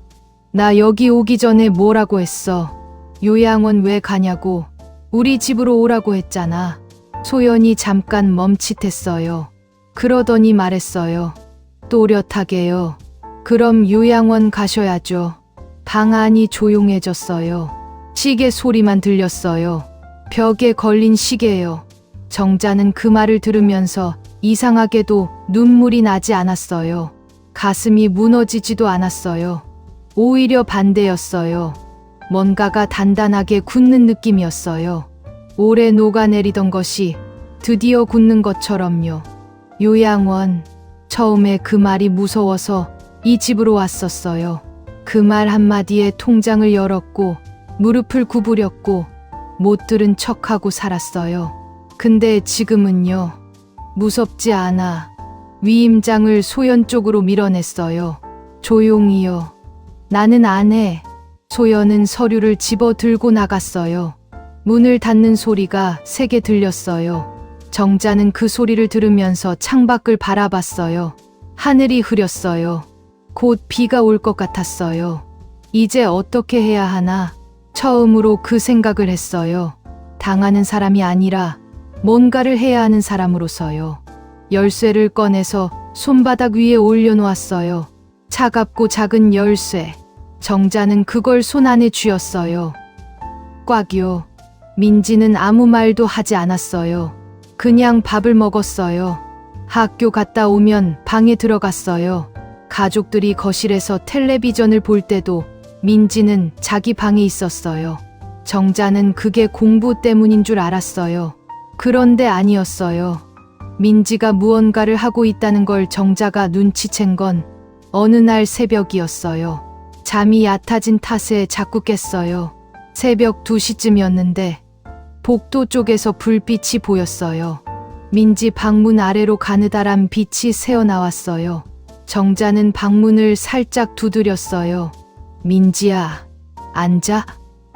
나 여기 오기 전에 뭐라고 했어? 요양원 왜 가냐고. 우리 집으로 오라고 했잖아. 소연이 잠깐 멈칫했어요. 그러더니 말했어요. 또렷하게요. 그럼 요양원 가셔야죠. 방 안이 조용해졌어요. 시계 소리만 들렸어요. 벽에 걸린 시계요. 정자는 그 말을 들으면서 이상하게도 눈물이 나지 않았어요. 가슴이 무너지지도 않았어요. 오히려 반대였어요. 뭔가가 단단하게 굳는 느낌이었어요. 오래 녹아내리던 것이 드디어 굳는 것처럼요. 요양원. 처음에 그 말이 무서워서 이 집으로 왔었어요. 그 말 한마디에 통장을 열었고 무릎을 구부렸고 못 들은 척하고 살았어요. 근데 지금은요. 무섭지 않아. 위임장을 소연 쪽으로 밀어냈어요. 조용히요. 나는 안 해. 소연은 서류를 집어 들고 나갔어요. 문을 닫는 소리가 세게 들렸어요. 정자는 그 소리를 들으면서 창밖을 바라봤어요. 하늘이 흐렸어요. 곧 비가 올 것 같았어요. 이제 어떻게 해야 하나? 처음으로 그 생각을 했어요. 당하는 사람이 아니라 뭔가를 해야 하는 사람으로서요. 열쇠를 꺼내서 손바닥 위에 올려놓았어요. 차갑고 작은 열쇠. 정자는 그걸 손 안에 쥐었어요. 꽉요. 민지는 아무 말도 하지 않았어요. 그냥 밥을 먹었어요. 학교 갔다 오면 방에 들어갔어요. 가족들이 거실에서 텔레비전을 볼 때도 민지는 자기 방에 있었어요. 정자는 그게 공부 때문인 줄 알았어요. 그런데 아니었어요. 민지가 무언가를 하고 있다는 걸 정자가 눈치챈 건 어느 날 새벽이었어요. 잠이 얕아진 탓에 자꾸 깼어요. 새벽 2시쯤이었는데 복도 쪽에서 불빛이 보였어요. 민지 방문 아래로 가느다란 빛이 새어나왔어요. 정자는 방문을 살짝 두드렸어요. 민지야, 앉아.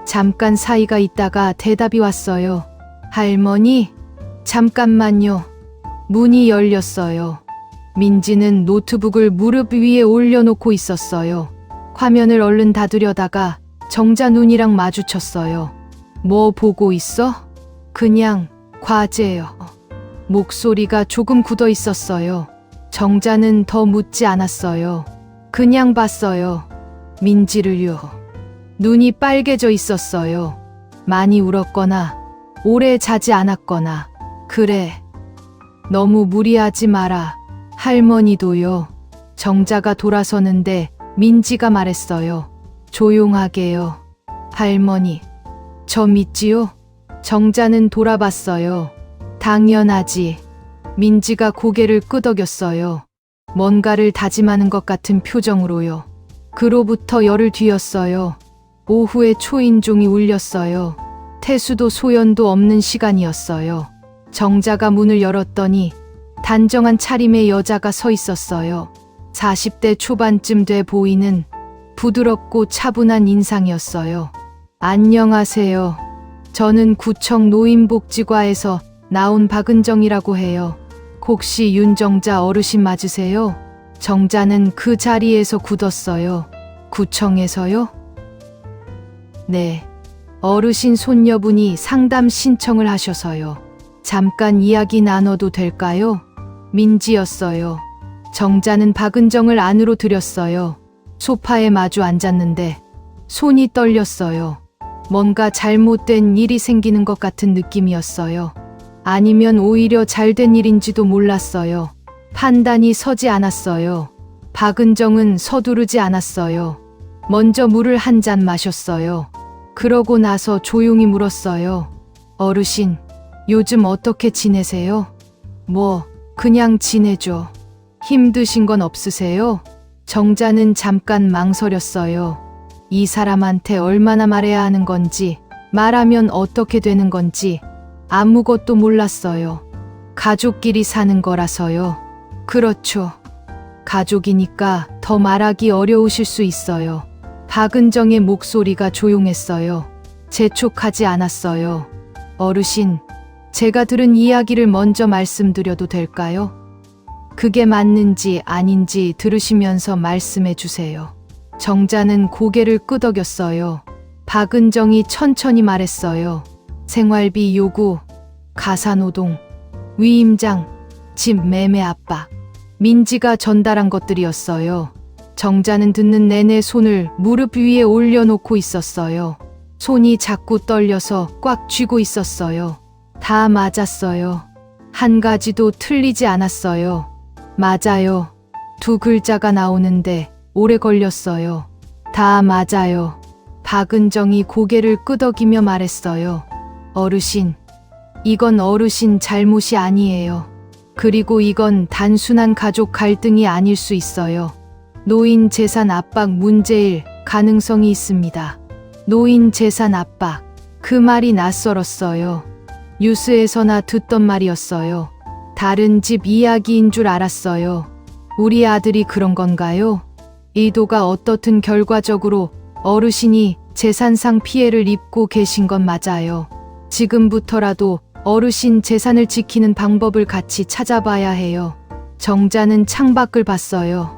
잠깐 사이가 있다가 대답이 왔어요. 할머니, 잠깐만요. 문이 열렸어요. 민지는 노트북을 무릎 위에 올려놓고 있었어요. 화면을 얼른 닫으려다가 정자 눈이랑 마주쳤어요. 뭐 보고 있어? 그냥 과제요. 목소리가 조금 굳어 있었어요. 정자는 더 묻지 않았어요. 그냥 봤어요. 민지를요. 눈이 빨개져 있었어요. 많이 울었거나 오래 자지 않았거나. 그래. 너무 무리하지 마라. 할머니도요. 정자가 돌아서는데 민지가 말했어요. 조용하게요. 할머니, 저 믿지요? 정자는 돌아봤어요. 당연하지. 민지가 고개를 끄덕였어요. 뭔가를 다짐하는 것 같은 표정으로요. 그로부터 열흘 뒤였어요. 오후에 초인종이 울렸어요. 태수도 소연도 없는 시간이었어요. 정자가 문을 열었더니 단정한 차림의 여자가 서 있었어요. 40대 초반쯤 돼 보이는 부드럽고 차분한 인상이었어요. 안녕하세요. 저는 구청 노인복지과에서 나온 박은정이라고 해요. 혹시 윤정자 어르신 맞으세요? 정자는 그 자리에서 굳었어요. 구청에서요? 네. 어르신 손녀분이 상담 신청을 하셔서요. 잠깐 이야기 나눠도 될까요? 민지였어요. 정자는 박은정을 안으로 들였어요. 소파에 마주 앉았는데 손이 떨렸어요. 뭔가 잘못된 일이 생기는 것 같은 느낌이었어요. 아니면 오히려 잘된 일인지도 몰랐어요. 판단이 서지 않았어요. 박은정은 서두르지 않았어요. 먼저 물을 한 잔 마셨어요. 그러고 나서 조용히 물었어요. 어르신, 요즘 어떻게 지내세요? 그냥 지내죠. 힘드신 건 없으세요? 정자는 잠깐 망설였어요. 이 사람한테 얼마나 말해야 하는 건지, 말하면 어떻게 되는 건지 아무것도 몰랐어요. 가족끼리 사는 거라서요. 그렇죠. 가족이니까 더 말하기 어려우실 수 있어요. 박은정의 목소리가 조용했어요. 재촉하지 않았어요. 어르신, 제가 들은 이야기를 먼저 말씀드려도 될까요? 그게 맞는지 아닌지 들으시면서 말씀해 주세요. 정자는 고개를 끄덕였어요. 박은정이 천천히 말했어요. 생활비 요구, 가사노동, 위임장, 집 매매 압박. 민지가 전달한 것들이었어요. 정자는 듣는 내내 손을 무릎 위에 올려놓고 있었어요. 손이 자꾸 떨려서 꽉 쥐고 있었어요. 다 맞았어요. 한 가지도 틀리지 않았어요. 맞아요. 두 글자가 나오는데 오래 걸렸어요. 다 맞아요. 박은정이 고개를 끄덕이며 말했어요. 어르신, 이건 어르신 잘못이 아니에요. 그리고 이건 단순한 가족 갈등이 아닐 수 있어요. 노인 재산 압박 문제일 가능성이 있습니다. 노인 재산 압박. 그 말이 낯설었어요. 뉴스에서나 듣던 말이었어요. 다른 집 이야기인 줄 알았어요. 우리 아들이 그런 건가요? 의도가 어떻든 결과적으로 어르신이 재산상 피해를 입고 계신 건 맞아요. 지금부터라도 어르신 재산을 지키는 방법을 같이 찾아봐야 해요. 정자는 창밖을 봤어요.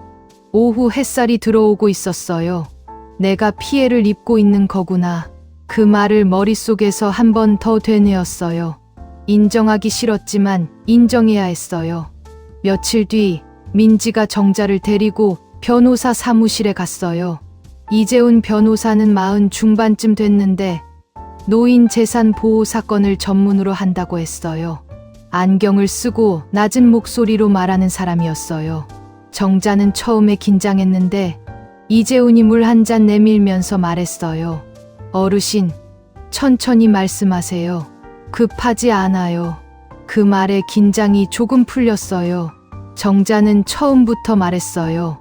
오후 햇살이 들어오고 있었어요. 내가 피해를 입고 있는 거구나. 그 말을 머릿속에서 한 번 더 되뇌었어요. 인정하기 싫었지만 인정해야 했어요. 며칠 뒤 민지가 정자를 데리고 변호사 사무실에 갔어요. 이재훈 변호사는 40 중반쯤 됐는데 노인 재산 보호 사건을 전문으로 한다고 했어요. 안경을 쓰고 낮은 목소리로 말하는 사람이었어요. 정자는 처음에 긴장했는데 이재훈이 물 한 잔 내밀면서 말했어요. 어르신, 천천히 말씀하세요. 급하지 않아요. 그 말에 긴장이 조금 풀렸어요. 정자는 처음부터 말했어요.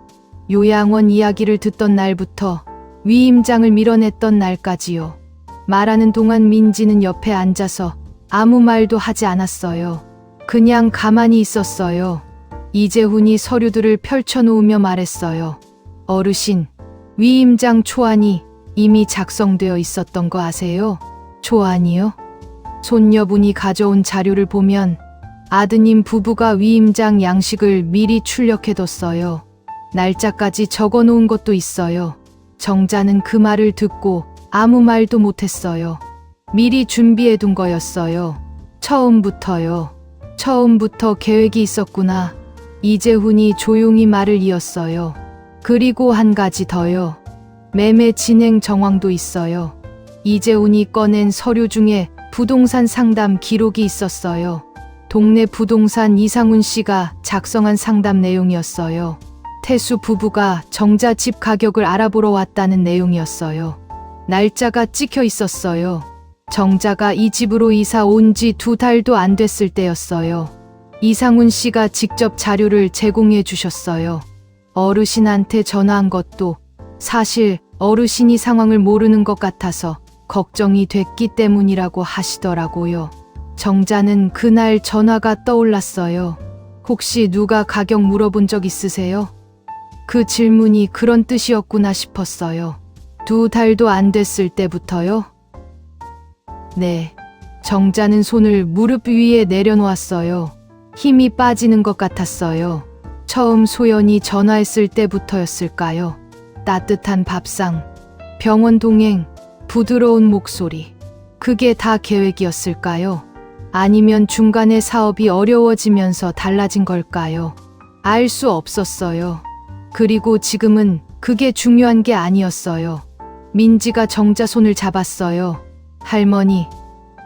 요양원 이야기를 듣던 날부터 위임장을 밀어냈던 날까지요. 말하는 동안 민지는 옆에 앉아서 아무 말도 하지 않았어요. 그냥 가만히 있었어요. 이재훈이 서류들을 펼쳐놓으며 말했어요. 어르신, 위임장 초안이 이미 작성되어 있었던 거 아세요? 초안이요? 손녀분이 가져온 자료를 보면 아드님 부부가 위임장 양식을 미리 출력해뒀어요. 날짜까지 적어놓은 것도 있어요. 정자는 그 말을 듣고 아무 말도 못했어요. 미리 준비해둔 거였어요. 처음부터요. 처음부터 계획이 있었구나. 이재훈이 조용히 말을 이었어요. 그리고 한 가지 더요. 매매 진행 정황도 있어요. 이재훈이 꺼낸 서류 중에 부동산 상담 기록이 있었어요. 동네 부동산 이상훈 씨가 작성한 상담 내용이었어요. 태수 부부가 정자 집 가격을 알아보러 왔다는 내용이었어요. 날짜가 찍혀 있었어요. 정자가 이 집으로 이사 온 지 2달도 안 됐을 때였어요. 이상훈 씨가 직접 자료를 제공해 주셨어요. 어르신한테 전화한 것도 사실 어르신이 상황을 모르는 것 같아서 걱정이 됐기 때문이라고 하시더라고요. 정자는 그날 전화가 떠올랐어요. 혹시 누가 가격 물어본 적 있으세요? 그 질문이 그런 뜻이었구나 싶었어요. 2달도 안 됐을 때부터요? 네. 정자는 손을 무릎 위에 내려놓았어요. 힘이 빠지는 것 같았어요. 처음 소연이 전화했을 때부터였을까요? 따뜻한 밥상, 병원 동행, 부드러운 목소리. 그게 다 계획이었을까요? 아니면 중간에 사업이 어려워지면서 달라진 걸까요? 알 수 없었어요. 그리고 지금은 그게 중요한 게 아니었어요. 민지가 정자 손을 잡았어요. 할머니,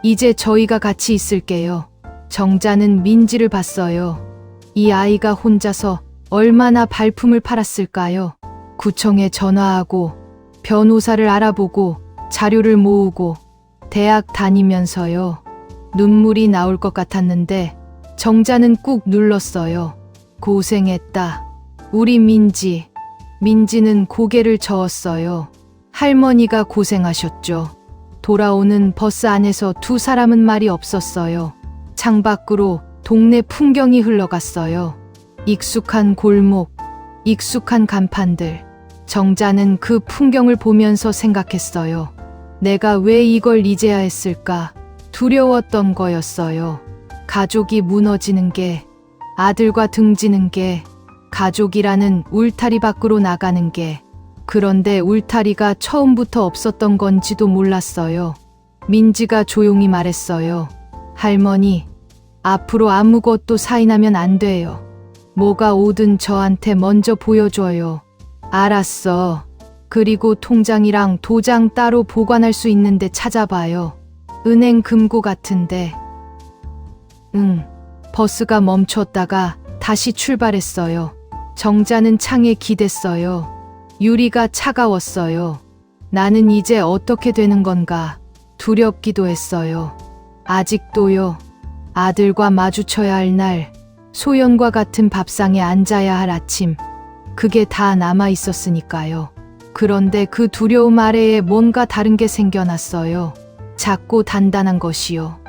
이제 저희가 같이 있을게요. 정자는 민지를 봤어요. 이 아이가 혼자서 얼마나 발품을 팔았을까요? 구청에 전화하고 변호사를 알아보고 자료를 모으고 대학 다니면서요. 눈물이 나올 것 같았는데 정자는 꾹 눌렀어요. 고생했다. 우리 민지. 민지는 고개를 저었어요. 할머니가 고생하셨죠. 돌아오는 버스 안에서 두 사람은 말이 없었어요. 창밖으로 동네 풍경이 흘러갔어요. 익숙한 골목, 익숙한 간판들. 정자는 그 풍경을 보면서 생각했어요. 내가 왜 이걸 잊어야 했을까? 두려웠던 거였어요. 가족이 무너지는 게, 아들과 등지는 게, 가족이라는 울타리 밖으로 나가는 게. 그런데 울타리가 처음부터 없었던 건지도 몰랐어요. 민지가 조용히 말했어요. 할머니, 앞으로 아무것도 사인하면 안 돼요. 뭐가 오든 저한테 먼저 보여줘요. 알았어. 그리고 통장이랑 도장 따로 보관할 수 있는데 찾아봐요. 은행 금고 같은데. 응. 버스가 멈췄다가 다시 출발했어요. 정자는 창에 기댔어요. 유리가 차가웠어요. 나는 이제 어떻게 되는 건가 두렵기도 했어요. 아직도요. 아들과 마주쳐야 할 날, 소연과 같은 밥상에 앉아야 할 아침, 그게 다 남아 있었으니까요. 그런데 그 두려움 아래에 뭔가 다른 게 생겨났어요. 작고 단단한 것이요.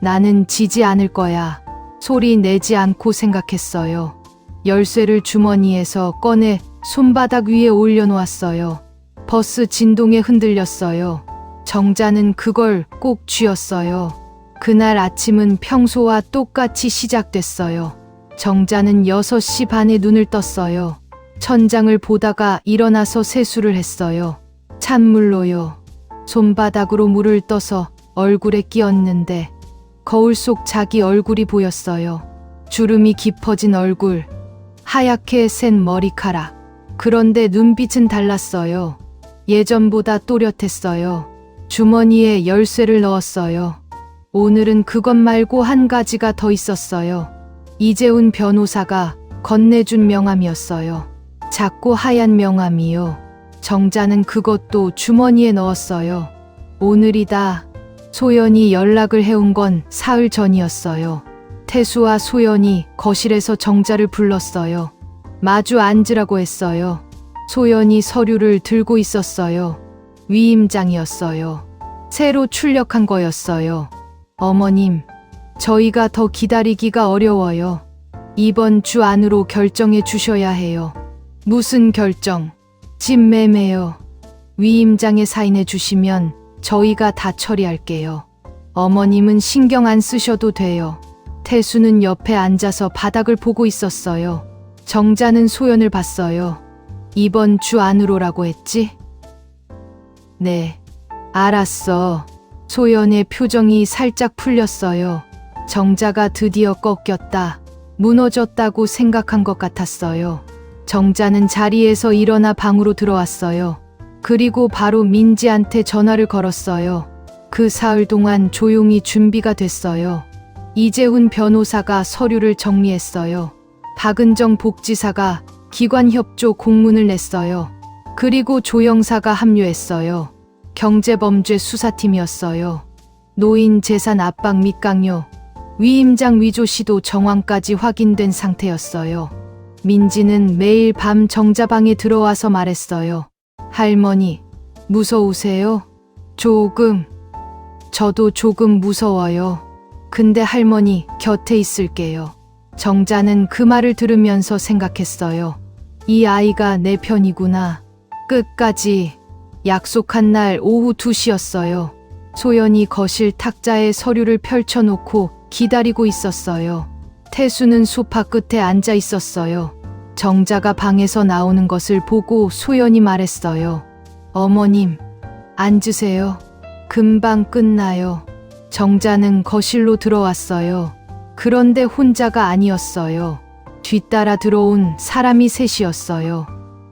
나는 지지 않을 거야. 소리 내지 않고 생각했어요. 열쇠를 주머니에서 꺼내 손바닥 위에 올려놓았어요. 버스 진동에 흔들렸어요. 정자는 그걸 꼭 쥐었어요. 그날 아침은 평소와 똑같이 시작됐어요. 정자는 6시 반에 눈을 떴어요. 천장을 보다가 일어나서 세수를 했어요. 찬물로요. 손바닥으로 물을 떠서 얼굴에 끼얹는데 거울 속 자기 얼굴이 보였어요. 주름이 깊어진 얼굴, 하얗게 센 머리카락. 그런데 눈빛은 달랐어요. 예전보다 또렷했어요. 주머니에 열쇠를 넣었어요. 오늘은 그것 말고 한 가지가 더 있었어요. 이재훈 변호사가 건네준 명함이었어요. 작고 하얀 명함이요. 정자는 그것도 주머니에 넣었어요. 오늘이다. 소연이 연락을 해온 건 사흘 전이었어요. 태수와 소연이 거실에서 정자를 불렀어요. 마주 앉으라고 했어요. 소연이 서류를 들고 있었어요. 위임장이었어요. 새로 출력한 거였어요. 어머님, 저희가 더 기다리기가 어려워요. 이번 주 안으로 결정해 주셔야 해요. 무슨 결정? 집 매매요. 위임장에 사인해 주시면 저희가 다 처리할게요. 어머님은 신경 안 쓰셔도 돼요. 태수는 옆에 앉아서 바닥을 보고 있었어요. 정자는 소연을 봤어요. 이번 주 안으로라고 했지? 네, 알았어. 소연의 표정이 살짝 풀렸어요. 정자가 드디어 꺾였다. 무너졌다고 생각한 것 같았어요. 정자는 자리에서 일어나 방으로 들어왔어요. 그리고 바로 민지한테 전화를 걸었어요. 그 사흘 동안 조용히 준비가 됐어요. 이재훈 변호사가 서류를 정리했어요. 박은정 복지사가 기관협조 공문을 냈어요. 그리고 조영사가 합류했어요. 경제범죄 수사팀이었어요. 노인 재산 압박 및 강요, 위임장 위조 시도 정황까지 확인된 상태였어요. 민지는 매일 밤 정자방에 들어와서 말했어요. 할머니, 무서우세요? 조금. 저도 조금 무서워요. 근데 할머니 곁에 있을게요. 정자는 그 말을 들으면서 생각했어요. 이 아이가 내 편이구나. 끝까지. 약속한 날 오후 2시였어요. 소연이 거실 탁자에 서류를 펼쳐놓고 기다리고 있었어요. 태수는 소파 끝에 앉아 있었어요. 정자가 방에서 나오는 것을 보고 소연이 말했어요. 어머님, 앉으세요. 금방 끝나요. 정자는 거실로 들어왔어요. 그런데 혼자가 아니었어요. 뒤따라 들어온 사람이 셋이었어요.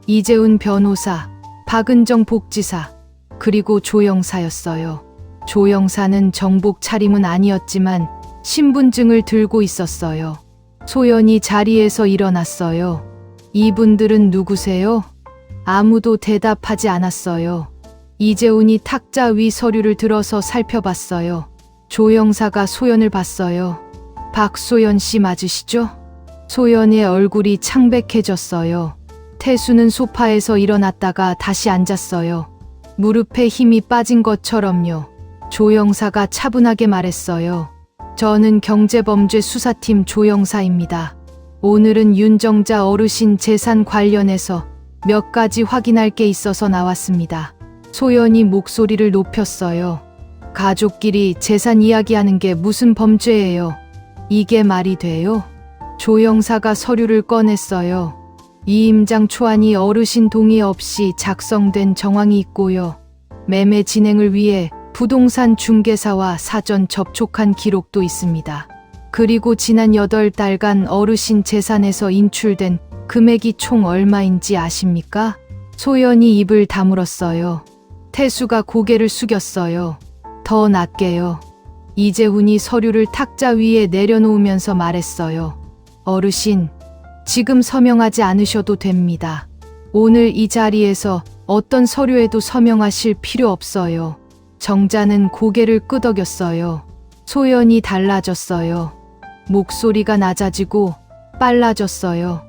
이재훈 변호사, 박은정 복지사, 그리고 조영사였어요. 조영사는 정복 차림은 아니었지만 신분증을 들고 있었어요. 소연이 자리에서 일어났어요. 이분들은 누구세요? 아무도 대답하지 않았어요. 이재훈이 탁자 위 서류를 들어서 살펴봤어요. 조영사가 소연을 봤어요. 박소연 씨 맞으시죠? 소연의 얼굴이 창백해졌어요. 태수는 소파에서 일어났다가 다시 앉았어요. 무릎에 힘이 빠진 것처럼요. 조영사가 차분하게 말했어요. 저는 경제범죄 수사팀 조영사입니다. 오늘은 윤정자 어르신 재산 관련해서 몇 가지 확인할 게 있어서 나왔습니다. 소연이 목소리를 높였어요. 가족끼리 재산 이야기하는 게 무슨 범죄예요? 이게 말이 돼요? 조영사가 서류를 꺼냈어요. 이임장 초안이 어르신 동의 없이 작성된 정황이 있고요. 매매 진행을 위해 부동산 중개사와 사전 접촉한 기록도 있습니다. 그리고 지난 8달간 어르신 재산에서 인출된 금액이 총 얼마인지 아십니까? 소연이 입을 다물었어요. 태수가 고개를 숙였어요. 더 낮게요. 이재훈이 서류를 탁자 위에 내려놓으면서 말했어요. 어르신, 지금 서명하지 않으셔도 됩니다. 오늘 이 자리에서 어떤 서류에도 서명하실 필요 없어요. 정자는 고개를 끄덕였어요. 소연이 달라졌어요. 목소리가 낮아지고 빨라졌어요.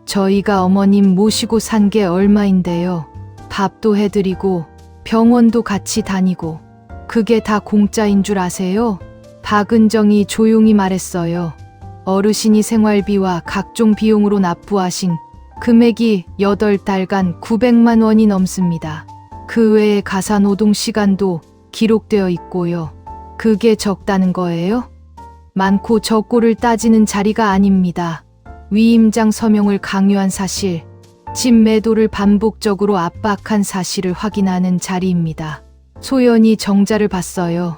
저희가 어머님 모시고 산 게 얼마인데요. 밥도 해드리고 병원도 같이 다니고 그게 다 공짜인 줄 아세요? 박은정이 조용히 말했어요. 어르신이 생활비와 각종 비용으로 납부하신 금액이 8달간 900만 원이 넘습니다. 그 외에 가사노동 시간도 기록되어 있고요. 그게 적다는 거예요? 많고 적고를 따지는 자리가 아닙니다. 위임장 서명을 강요한 사실, 집 매도를 반복적으로 압박한 사실을 확인하는 자리입니다. 소연이 정자를 봤어요.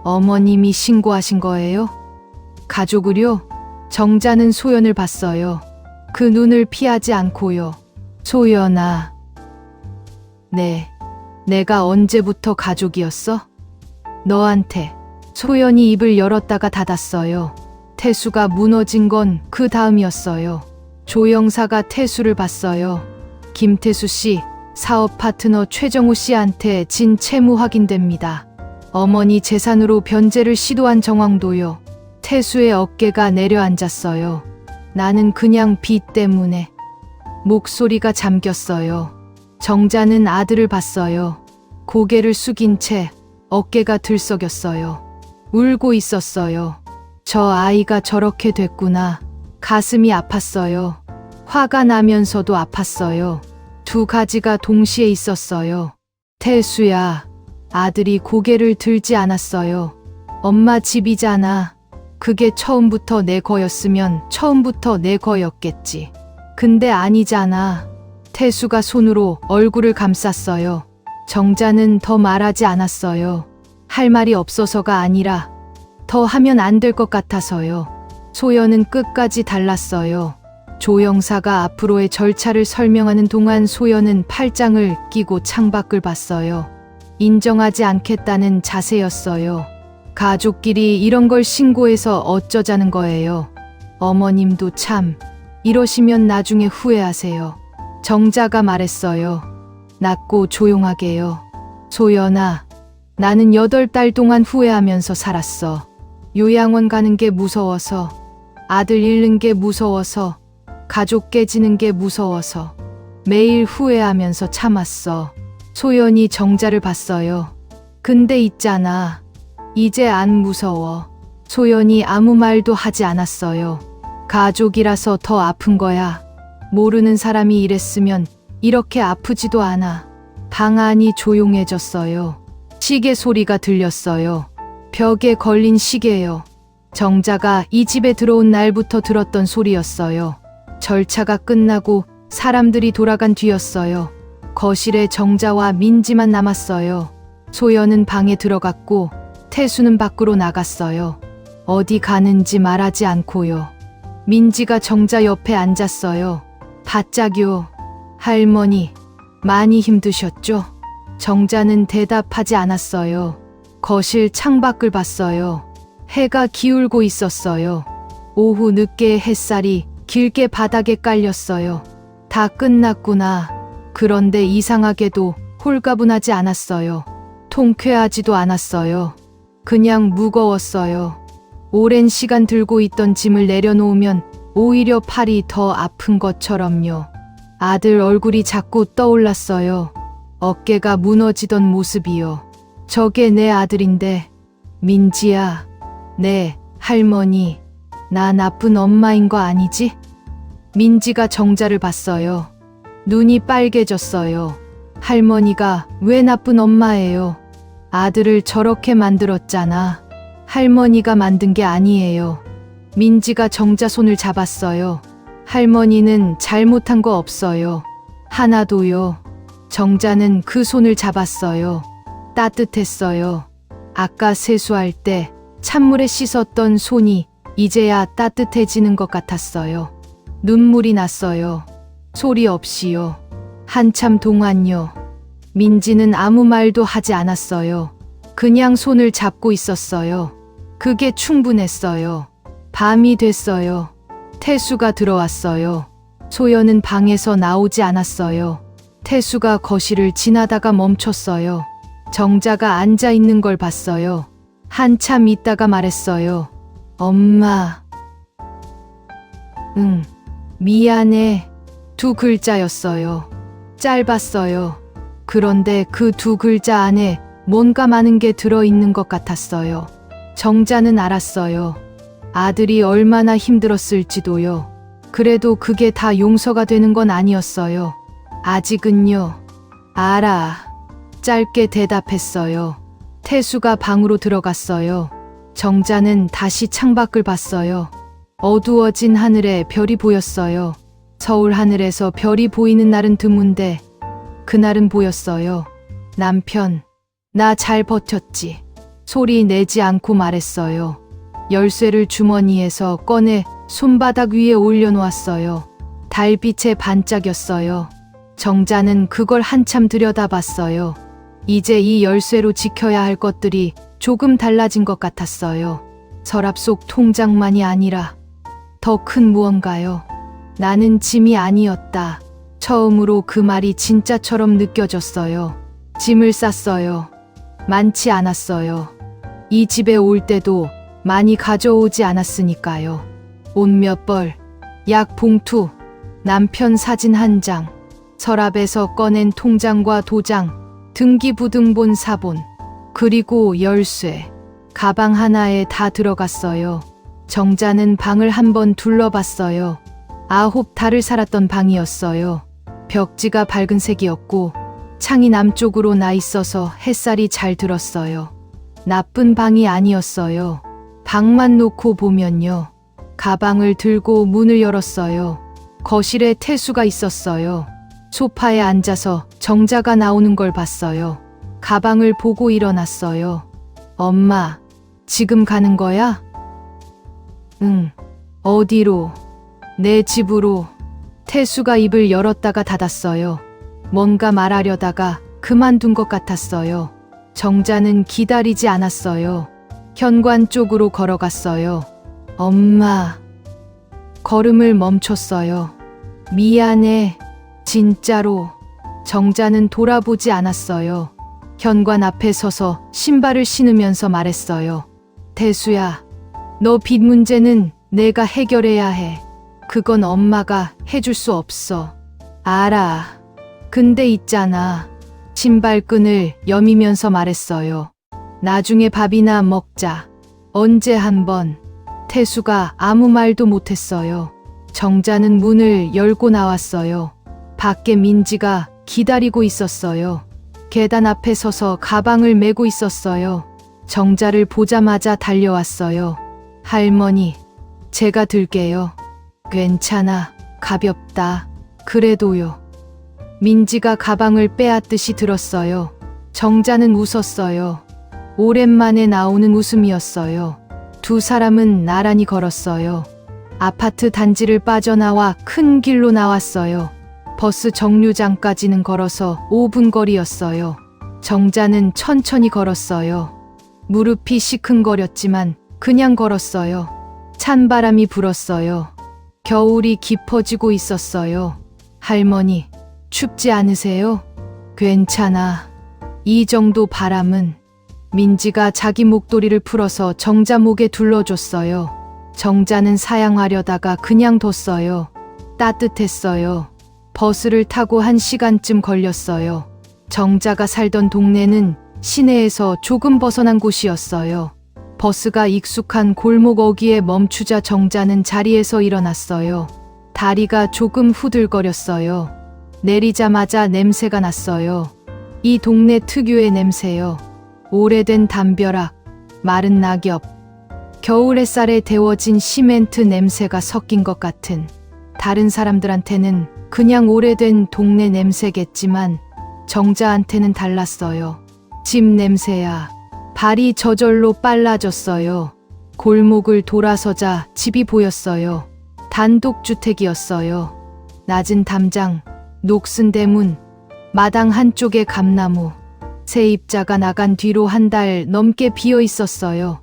어머님이 신고하신 거예요? 가족을요? 정자는 소연을 봤어요. 그 눈을 피하지 않고요. 소연아. 네. 내가 언제부터 가족이었어? 너한테. 소연이 입을 열었다가 닫았어요. 태수가 무너진 건 그 다음이었어요. 조영사가 태수를 봤어요. 김태수 씨, 사업 파트너 최정우 씨한테 진 채무 확인됩니다. 어머니 재산으로 변제를 시도한 정황도요. 태수의 어깨가 내려앉았어요. 나는 그냥 빚 때문에. 목소리가 잠겼어요. 정자는 아들을 봤어요. 고개를 숙인 채 어깨가 들썩였어요. 울고 있었어요. 저 아이가 저렇게 됐구나. 가슴이 아팠어요. 화가 나면서도 아팠어요. 두 가지가 동시에 있었어요. 태수야, 아들이 고개를 들지 않았어요. 엄마 집이잖아. 그게 처음부터 내 거였으면 처음부터 내 거였겠지. 근데 아니잖아. 태수가 손으로 얼굴을 감쌌어요. 정자는 더 말하지 않았어요. 할 말이 없어서가 아니라 더 하면 안 될 것 같아서요. 소연은 끝까지 달랐어요. 조영사가 앞으로의 절차를 설명하는 동안 소연은 팔짱을 끼고 창밖을 봤어요. 인정하지 않겠다는 자세였어요. 가족끼리 이런 걸 신고해서 어쩌자는 거예요. 어머님도 참 이러시면 나중에 후회하세요. 정자가 말했어요. 낮고 조용하게요. 소연아, 나는 8달 동안 후회하면서 살았어. 요양원 가는 게 무서워서, 아들 잃는 게 무서워서, 가족 깨지는 게 무서워서, 매일 후회하면서 참았어. 소연이 정자를 봤어요. 근데 있잖아. 이제 안 무서워. 소연이 아무 말도 하지 않았어요. 가족이라서 더 아픈 거야. 모르는 사람이 이랬으면 이렇게 아프지도 않아. 방 안이 조용해졌어요. 시계 소리가 들렸어요. 벽에 걸린 시계요. 정자가 이 집에 들어온 날부터 들었던 소리였어요. 절차가 끝나고 사람들이 돌아간 뒤였어요. 거실에 정자와 민지만 남았어요. 소연은 방에 들어갔고 태수는 밖으로 나갔어요. 어디 가는지 말하지 않고요. 민지가 정자 옆에 앉았어요. 바짝요. 할머니, 많이 힘드셨죠? 정자는 대답하지 않았어요. 거실 창밖을 봤어요. 해가 기울고 있었어요. 오후 늦게 햇살이 길게 바닥에 깔렸어요. 다 끝났구나. 그런데 이상하게도 홀가분하지 않았어요. 통쾌하지도 않았어요. 그냥 무거웠어요. 오랜 시간 들고 있던 짐을 내려놓으면 오히려 팔이 더 아픈 것처럼요. 아들 얼굴이 자꾸 떠올랐어요. 어깨가 무너지던 모습이요. 저게 내 아들인데. 민지야, 네, 할머니, 나 나쁜 엄마인 거 아니지? 민지가 정자를 봤어요. 눈이 빨개졌어요. 할머니가 왜 나쁜 엄마예요? 아들을 저렇게 만들었잖아. 할머니가 만든 게 아니에요. 민지가 정자 손을 잡았어요. 할머니는 잘못한 거 없어요. 하나도요. 정자는 그 손을 잡았어요. 따뜻했어요. 아까 세수할 때 찬물에 씻었던 손이 이제야 따뜻해지는 것 같았어요. 눈물이 났어요. 소리 없이요. 한참 동안요. 민지는 아무 말도 하지 않았어요. 그냥 손을 잡고 있었어요. 그게 충분했어요. 밤이 됐어요. 태수가 들어왔어요. 소연은 방에서 나오지 않았어요. 태수가 거실을 지나다가 멈췄어요. 정자가 앉아 있는 걸 봤어요. 한참 있다가 말했어요. 엄마. 응, 미안해. 2글자였어요. 짧았어요. 그런데 그 2글자 안에 뭔가 많은 게 들어있는 것 같았어요. 정자는 알았어요. 아들이 얼마나 힘들었을지도요. 그래도 그게 다 용서가 되는 건 아니었어요. 아직은요. 알아. 짧게 대답했어요. 태수가 방으로 들어갔어요. 정자는 다시 창밖을 봤어요. 어두워진 하늘에 별이 보였어요. 서울 하늘에서 별이 보이는 날은 드문데 그날은 보였어요. 남편, 나 잘 버텼지. 소리 내지 않고 말했어요. 열쇠를 주머니에서 꺼내 손바닥 위에 올려놓았어요. 달빛에 반짝였어요. 정자는 그걸 한참 들여다봤어요. 이제 이 열쇠로 지켜야 할 것들이 조금 달라진 것 같았어요. 서랍 속 통장만이 아니라 더 큰 무언가요. 나는 짐이 아니었다. 처음으로 그 말이 진짜처럼 느껴졌어요. 짐을 쌌어요. 많지 않았어요. 이 집에 올 때도 많이 가져오지 않았으니까요. 옷 몇 벌, 약 봉투, 남편 사진 한 장, 서랍에서 꺼낸 통장과 도장, 등기부등본 사본, 그리고 열쇠, 가방 하나에 다 들어갔어요. 정자는 방을 한번 둘러봤어요. 9달을 살았던 방이었어요. 벽지가 밝은 색이었고 창이 남쪽으로 나 있어서 햇살이 잘 들었어요. 나쁜 방이 아니었어요. 방만 놓고 보면요. 가방을 들고 문을 열었어요. 거실에 태수가 있었어요. 소파에 앉아서 정자가 나오는 걸 봤어요. 가방을 보고 일어났어요. 엄마, 지금 가는 거야? 응. 어디로? 내 집으로. 태수가 입을 열었다가 닫았어요. 뭔가 말하려다가 그만둔 것 같았어요. 정자는 기다리지 않았어요. 현관 쪽으로 걸어갔어요. 엄마. 걸음을 멈췄어요. 미안해. 진짜로. 정자는 돌아보지 않았어요. 현관 앞에 서서 신발을 신으면서 말했어요. 태수야, 너 빚 문제는 내가 해결해야 해. 그건 엄마가 해줄 수 없어. 알아. 근데 있잖아. 신발끈을 여미면서 말했어요. 나중에 밥이나 먹자. 언제 한번. 태수가 아무 말도 못했어요. 정자는 문을 열고 나왔어요. 밖에 민지가 기다리고 있었어요. 계단 앞에 서서 가방을 메고 있었어요. 정자를 보자마자 달려왔어요. 할머니, 제가 들게요. 괜찮아. 가볍다. 그래도요. 민지가 가방을 빼앗듯이 들었어요. 정자는 웃었어요. 오랜만에 나오는 웃음이었어요. 두 사람은 나란히 걸었어요. 아파트 단지를 빠져나와 큰 길로 나왔어요. 버스 정류장까지는 걸어서 5분 거리였어요. 정자는 천천히 걸었어요. 무릎이 시큰거렸지만 그냥 걸었어요. 찬바람이 불었어요. 겨울이 깊어지고 있었어요. 할머니, 춥지 않으세요? 괜찮아. 이 정도 바람은. 민지가 자기 목도리를 풀어서 정자 목에 둘러줬어요. 정자는 사양하려다가 그냥 뒀어요. 따뜻했어요. 버스를 타고 1시간쯤 걸렸어요. 정자가 살던 동네는 시내에서 조금 벗어난 곳이었어요. 버스가 익숙한 골목 어귀에 멈추자 정자는 자리에서 일어났어요. 다리가 조금 후들거렸어요. 내리자마자 냄새가 났어요. 이 동네 특유의 냄새요. 오래된 담벼락, 마른 낙엽, 겨울 햇살에 데워진 시멘트 냄새가 섞인 것 같은. 다른 사람들한테는 그냥 오래된 동네 냄새겠지만 정자한테는 달랐어요. 집 냄새야. 발이 저절로 빨라졌어요. 골목을 돌아서자 집이 보였어요. 단독주택이었어요. 낮은 담장, 녹슨 대문, 마당 한쪽에 감나무. 세입자가 나간 뒤로 1달 넘게 비어 있었어요.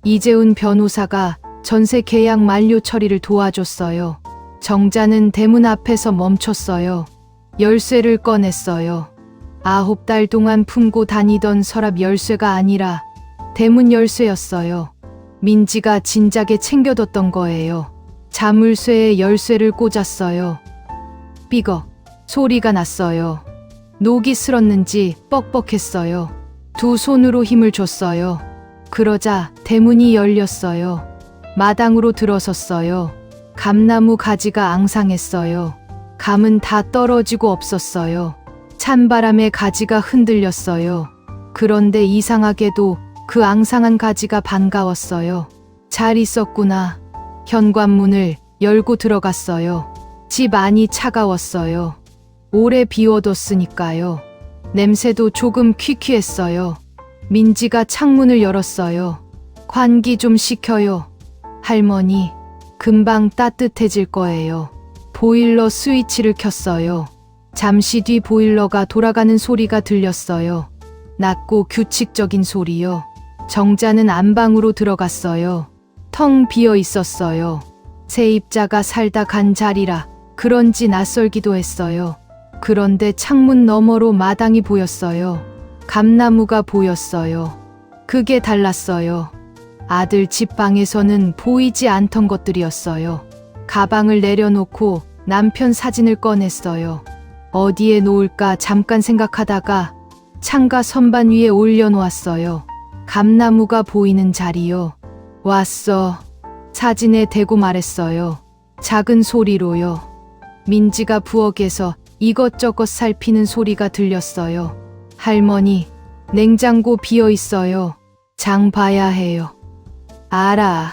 이재훈 변호사가 전세 계약 만료 처리를 도와줬어요. 정자는 대문 앞에서 멈췄어요. 열쇠를 꺼냈어요. 9달 동안 품고 다니던 서랍 열쇠가 아니라 대문 열쇠였어요. 민지가 진작에 챙겨뒀던 거예요. 자물쇠에 열쇠를 꽂았어요. 삐걱 소리가 났어요. 녹이 슬었는지 뻑뻑했어요. 두 손으로 힘을 줬어요. 그러자 대문이 열렸어요. 마당으로 들어섰어요. 감나무 가지가 앙상했어요. 감은 다 떨어지고 없었어요. 찬바람에 가지가 흔들렸어요. 그런데 이상하게도 그 앙상한 가지가 반가웠어요. 잘 있었구나. 현관문을 열고 들어갔어요. 집 안이 차가웠어요. 오래 비워뒀으니까요. 냄새도 조금 퀴퀴했어요. 민지가 창문을 열었어요. 환기 좀 시켜요. 할머니, 금방 따뜻해질 거예요. 보일러 스위치를 켰어요. 잠시 뒤 보일러가 돌아가는 소리가 들렸어요. 낮고 규칙적인 소리요. 정자는 안방으로 들어갔어요. 텅 비어 있었어요. 세입자가 살다 간 자리라 그런지 낯설기도 했어요. 그런데 창문 너머로 마당이 보였어요. 감나무가 보였어요. 그게 달랐어요. 아들 집 방에서는 보이지 않던 것들이었어요. 가방을 내려놓고 남편 사진을 꺼냈어요. 어디에 놓을까 잠깐 생각하다가 창가 선반 위에 올려놓았어요. 감나무가 보이는 자리요. 왔어. 사진에 대고 말했어요. 작은 소리로요. 민지가 부엌에서 이것저것 살피는 소리가 들렸어요. 할머니, 냉장고 비어 있어요. 장 봐야 해요. 알아.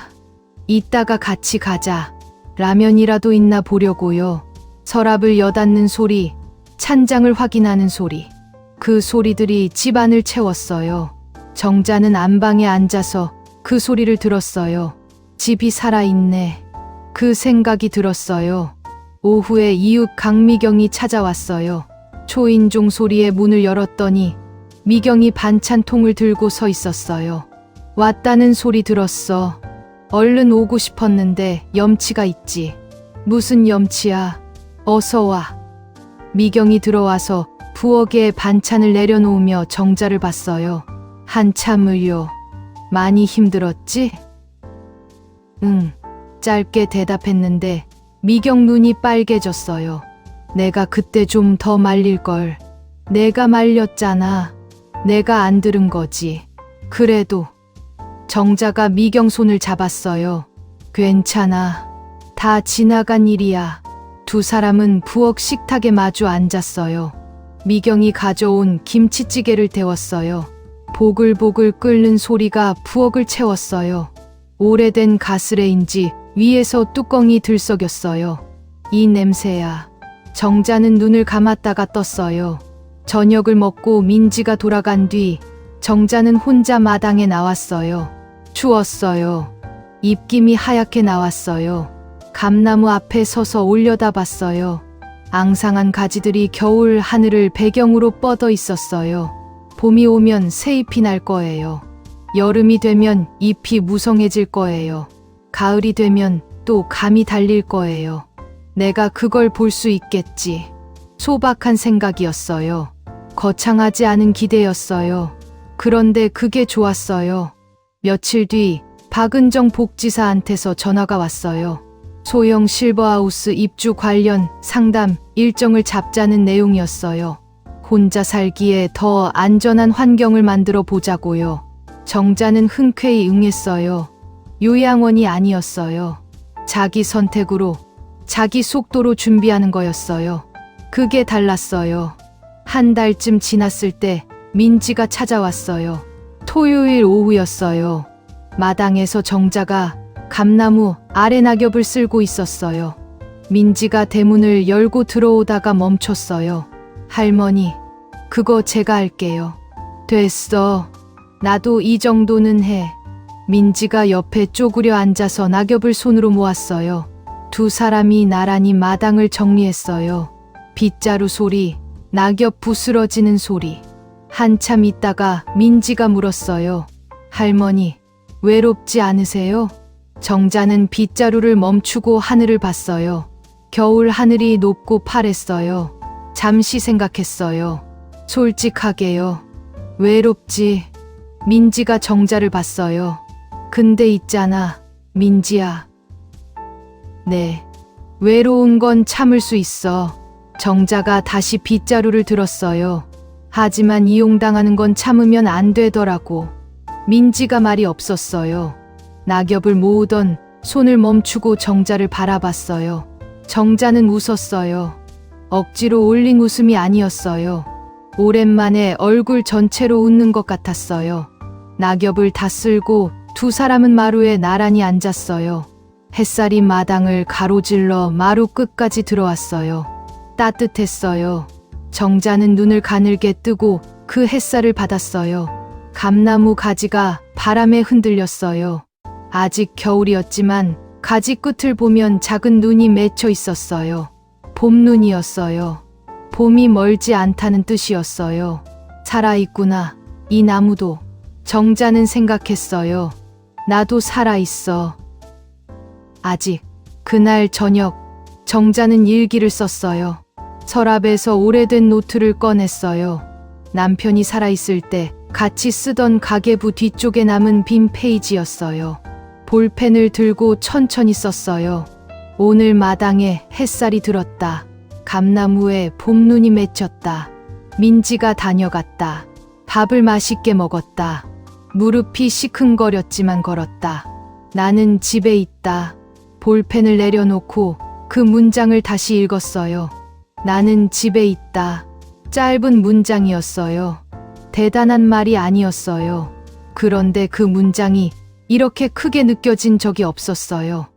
이따가 같이 가자. 라면이라도 있나 보려고요. 서랍을 여닫는 소리, 찬장을 확인하는 소리. 그 소리들이 집안을 채웠어요. 정자는 안방에 앉아서 그 소리를 들었어요. 집이 살아있네. 그 생각이 들었어요. 오후에 이웃 강미경이 찾아왔어요. 초인종 소리에 문을 열었더니 미경이 반찬통을 들고 서 있었어요. 왔다는 소리 들었어. 얼른 오고 싶었는데 염치가 있지. 무슨 염치야. 어서 와. 미경이 들어와서 부엌에 반찬을 내려놓으며 정자를 봤어요. 한참을요. 많이 힘들었지? 응. 짧게 대답했는데 미경 눈이 빨개졌어요. 내가 그때 좀 더 말릴걸. 내가 말렸잖아. 내가 안 들은 거지. 그래도 정자가 미경 손을 잡았어요. 괜찮아. 다 지나간 일이야. 두 사람은 부엌 식탁에 마주 앉았어요. 미경이 가져온 김치찌개를 데웠어요. 보글보글 끓는 소리가 부엌을 채웠어요. 오래된 가스레인지 위에서 뚜껑이 들썩였어요. 이 냄새야. 정자는 눈을 감았다가 떴어요. 저녁을 먹고 민지가 돌아간 뒤 정자는 혼자 마당에 나왔어요. 추웠어요. 입김이 하얗게 나왔어요. 감나무 앞에 서서 올려다봤어요. 앙상한 가지들이 겨울 하늘을 배경으로 뻗어 있었어요. 봄이 오면 새잎이 날 거예요. 여름이 되면 잎이 무성해질 거예요. 가을이 되면 또 감이 달릴 거예요. 내가 그걸 볼 수 있겠지. 소박한 생각이었어요. 거창하지 않은 기대였어요. 그런데 그게 좋았어요. 며칠 뒤 박은정 복지사한테서 전화가 왔어요. 소형 실버하우스 입주 관련 상담 일정을 잡자는 내용이었어요. 혼자 살기에 더 안전한 환경을 만들어 보자고요. 정자는 흔쾌히 응했어요. 요양원이 아니었어요. 자기 선택으로, 자기 속도로 준비하는 거였어요. 그게 달랐어요. 한 달쯤 지났을 때 민지가 찾아왔어요. 토요일 오후였어요. 마당에서 정자가 감나무 아래 낙엽을 쓸고 있었어요. 민지가 대문을 열고 들어오다가 멈췄어요. 할머니, 그거 제가 할게요. 됐어. 나도 이 정도는 해. 민지가 옆에 쪼그려 앉아서 낙엽을 손으로 모았어요. 두 사람이 나란히 마당을 정리했어요. 빗자루 소리, 낙엽 부스러지는 소리. 한참 있다가 민지가 물었어요. 할머니, 외롭지 않으세요? 정자는 빗자루를 멈추고 하늘을 봤어요. 겨울 하늘이 높고 파랬어요. 잠시 생각했어요. 솔직하게요. 외롭지. 민지가 정자를 봤어요. 근데 있잖아, 민지야. 네. 외로운 건 참을 수 있어. 정자가 다시 빗자루를 들었어요. 하지만 이용당하는 건 참으면 안 되더라고. 민지가 말이 없었어요. 낙엽을 모으던 손을 멈추고 정자를 바라봤어요. 정자는 웃었어요. 억지로 올린 웃음이 아니었어요. 오랜만에 얼굴 전체로 웃는 것 같았어요. 낙엽을 다 쓸고 두 사람은 마루에 나란히 앉았어요. 햇살이 마당을 가로질러 마루 끝까지 들어왔어요. 따뜻했어요. 정자는 눈을 가늘게 뜨고 그 햇살을 받았어요. 감나무 가지가 바람에 흔들렸어요. 아직 겨울이었지만 가지 끝을 보면 작은 눈이 맺혀 있었어요. 봄눈이었어요. 봄이 멀지 않다는 뜻이었어요. 살아있구나, 이 나무도. 정자는 생각했어요. 나도 살아있어. 아직. 그날 저녁, 정자는 일기를 썼어요. 서랍에서 오래된 노트를 꺼냈어요. 남편이 살아있을 때 같이 쓰던 가계부 뒤쪽에 남은 빈 페이지였어요. 볼펜을 들고 천천히 썼어요. 오늘 마당에 햇살이 들었다. 감나무에 봄눈이 맺혔다. 민지가 다녀갔다. 밥을 맛있게 먹었다. 무릎이 시큰거렸지만 걸었다. 나는 집에 있다. 볼펜을 내려놓고 그 문장을 다시 읽었어요. 나는 집에 있다. 짧은 문장이었어요. 대단한 말이 아니었어요. 그런데 그 문장이 이렇게 크게 느껴진 적이 없었어요.